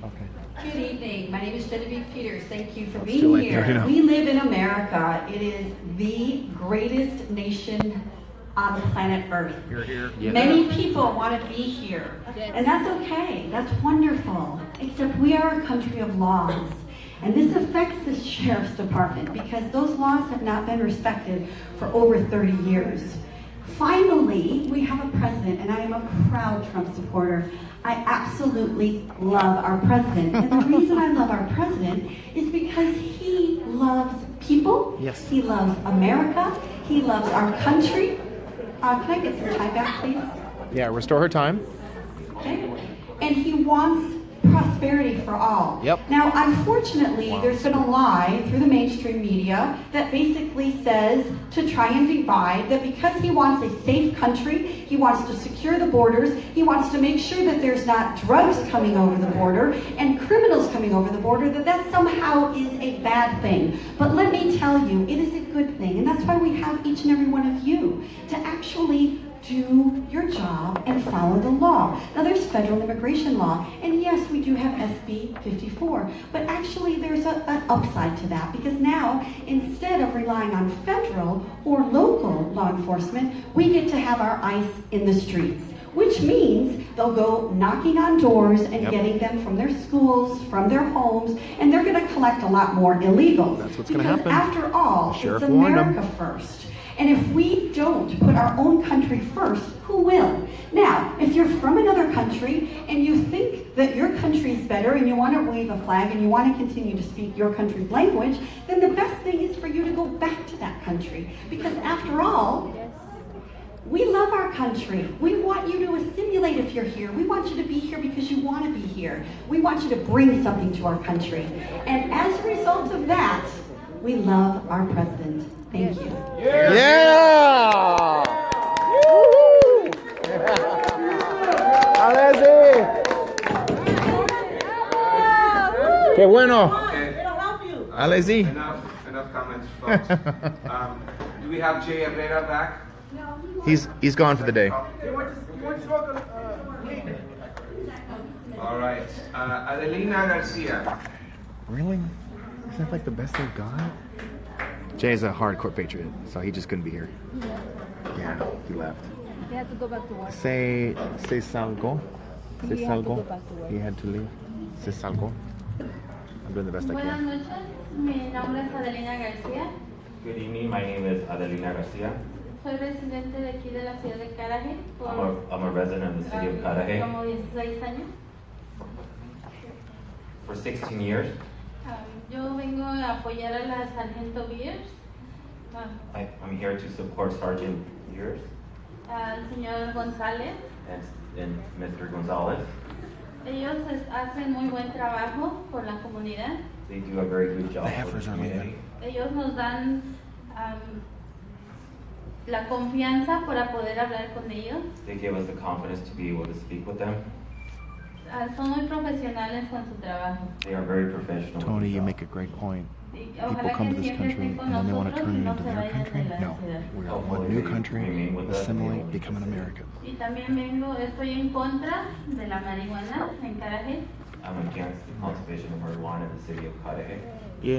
Okay. Good evening. My name is Genevieve Peters. Thank you for It's being too late. here. I know. We live in America. It is the greatest nation on planet Earth. You're here. Yeah. Many people want to be here, and that's okay. That's wonderful. Except we are a country of laws. And this affects the Sheriff's Department because those laws have not been respected for over 30 years. Finally, we have a president, and I am a proud Trump supporter. I absolutely love our president. And the reason I love our president is because he loves people. Yes. He loves America. He loves our country. Can I get some time back, please? Yeah, restore her time. Okay? And he wants prosperity for all. Yep. Now, unfortunately, there's been a lie through the mainstream media that basically says to try and divide, that because he wants a safe country, he wants to secure the borders, he wants to make sure that there's not drugs coming over the border and criminals coming over the border, that somehow is a bad thing. But let me tell you, it is a good thing. And that's why we have each and every one of you to actually do your job and follow the law. Now there's federal immigration law, and yes, we do have SB 54, but actually there's an upside to that, because now instead of relying on federal or local law enforcement, we get to have our ICE in the streets, which means they'll go knocking on doors and getting them from their schools, from their homes, and they're going to collect a lot more illegals. That's what's going to happen. After all, it's America first. And if we don't put our own country first, who will? Now, if you're from another country and you think that your country is better and you want to wave a flag and you want to continue to speak your country's language, then the best thing is for you to go back to that country. Because after all, we love our country. We want you to assimilate if you're here. We want you to be here because you want to be here. We want you to bring something to our country. And as a result of that, we love our president. Thank you. Yeah! Alessi! Qué bueno. Alessi. Enough comments, folks. Do we have Jay Herrera back? He's gone for the day. All right. Adelina Garcia. Really? Isn't that like the best they've got? Jay's a hardcore patriot, so he just couldn't be here. Yeah, he left. He had to go back to work. Say salgo. Say He had to salgo. go back to work. He had to leave. Say salgo. I'm doing the best I Buenas can. noches, mi nombre es Adelina García. Good evening, my name is Adelina Garcia. Soy residente de aquí de la ciudad de Cudahy I'm a resident of the city of Cudahy como 16 años. for 16 years. Yo vengo a apoyar a la Sargento Beers, I'm here to support Sergeant Beers al señor González. and Mr. Gonzalez. Ellos hacen muy buen trabajo por la comunidad. They do a very good job for the community. Ellos nos dan la confianza para poder hablar con ellos. They give us the confidence to be able to speak with them. Son muy profesionales con su trabajo. They are very professional. Tony, you make a great point. People come to this country and then they want to turn it into their country. No, we are one new country, assimilate, become an American. Y también estoy en contra de la marihuana en Cudahy. I'm against the cultivation of marijuana in the city of Cudahy. Yeah.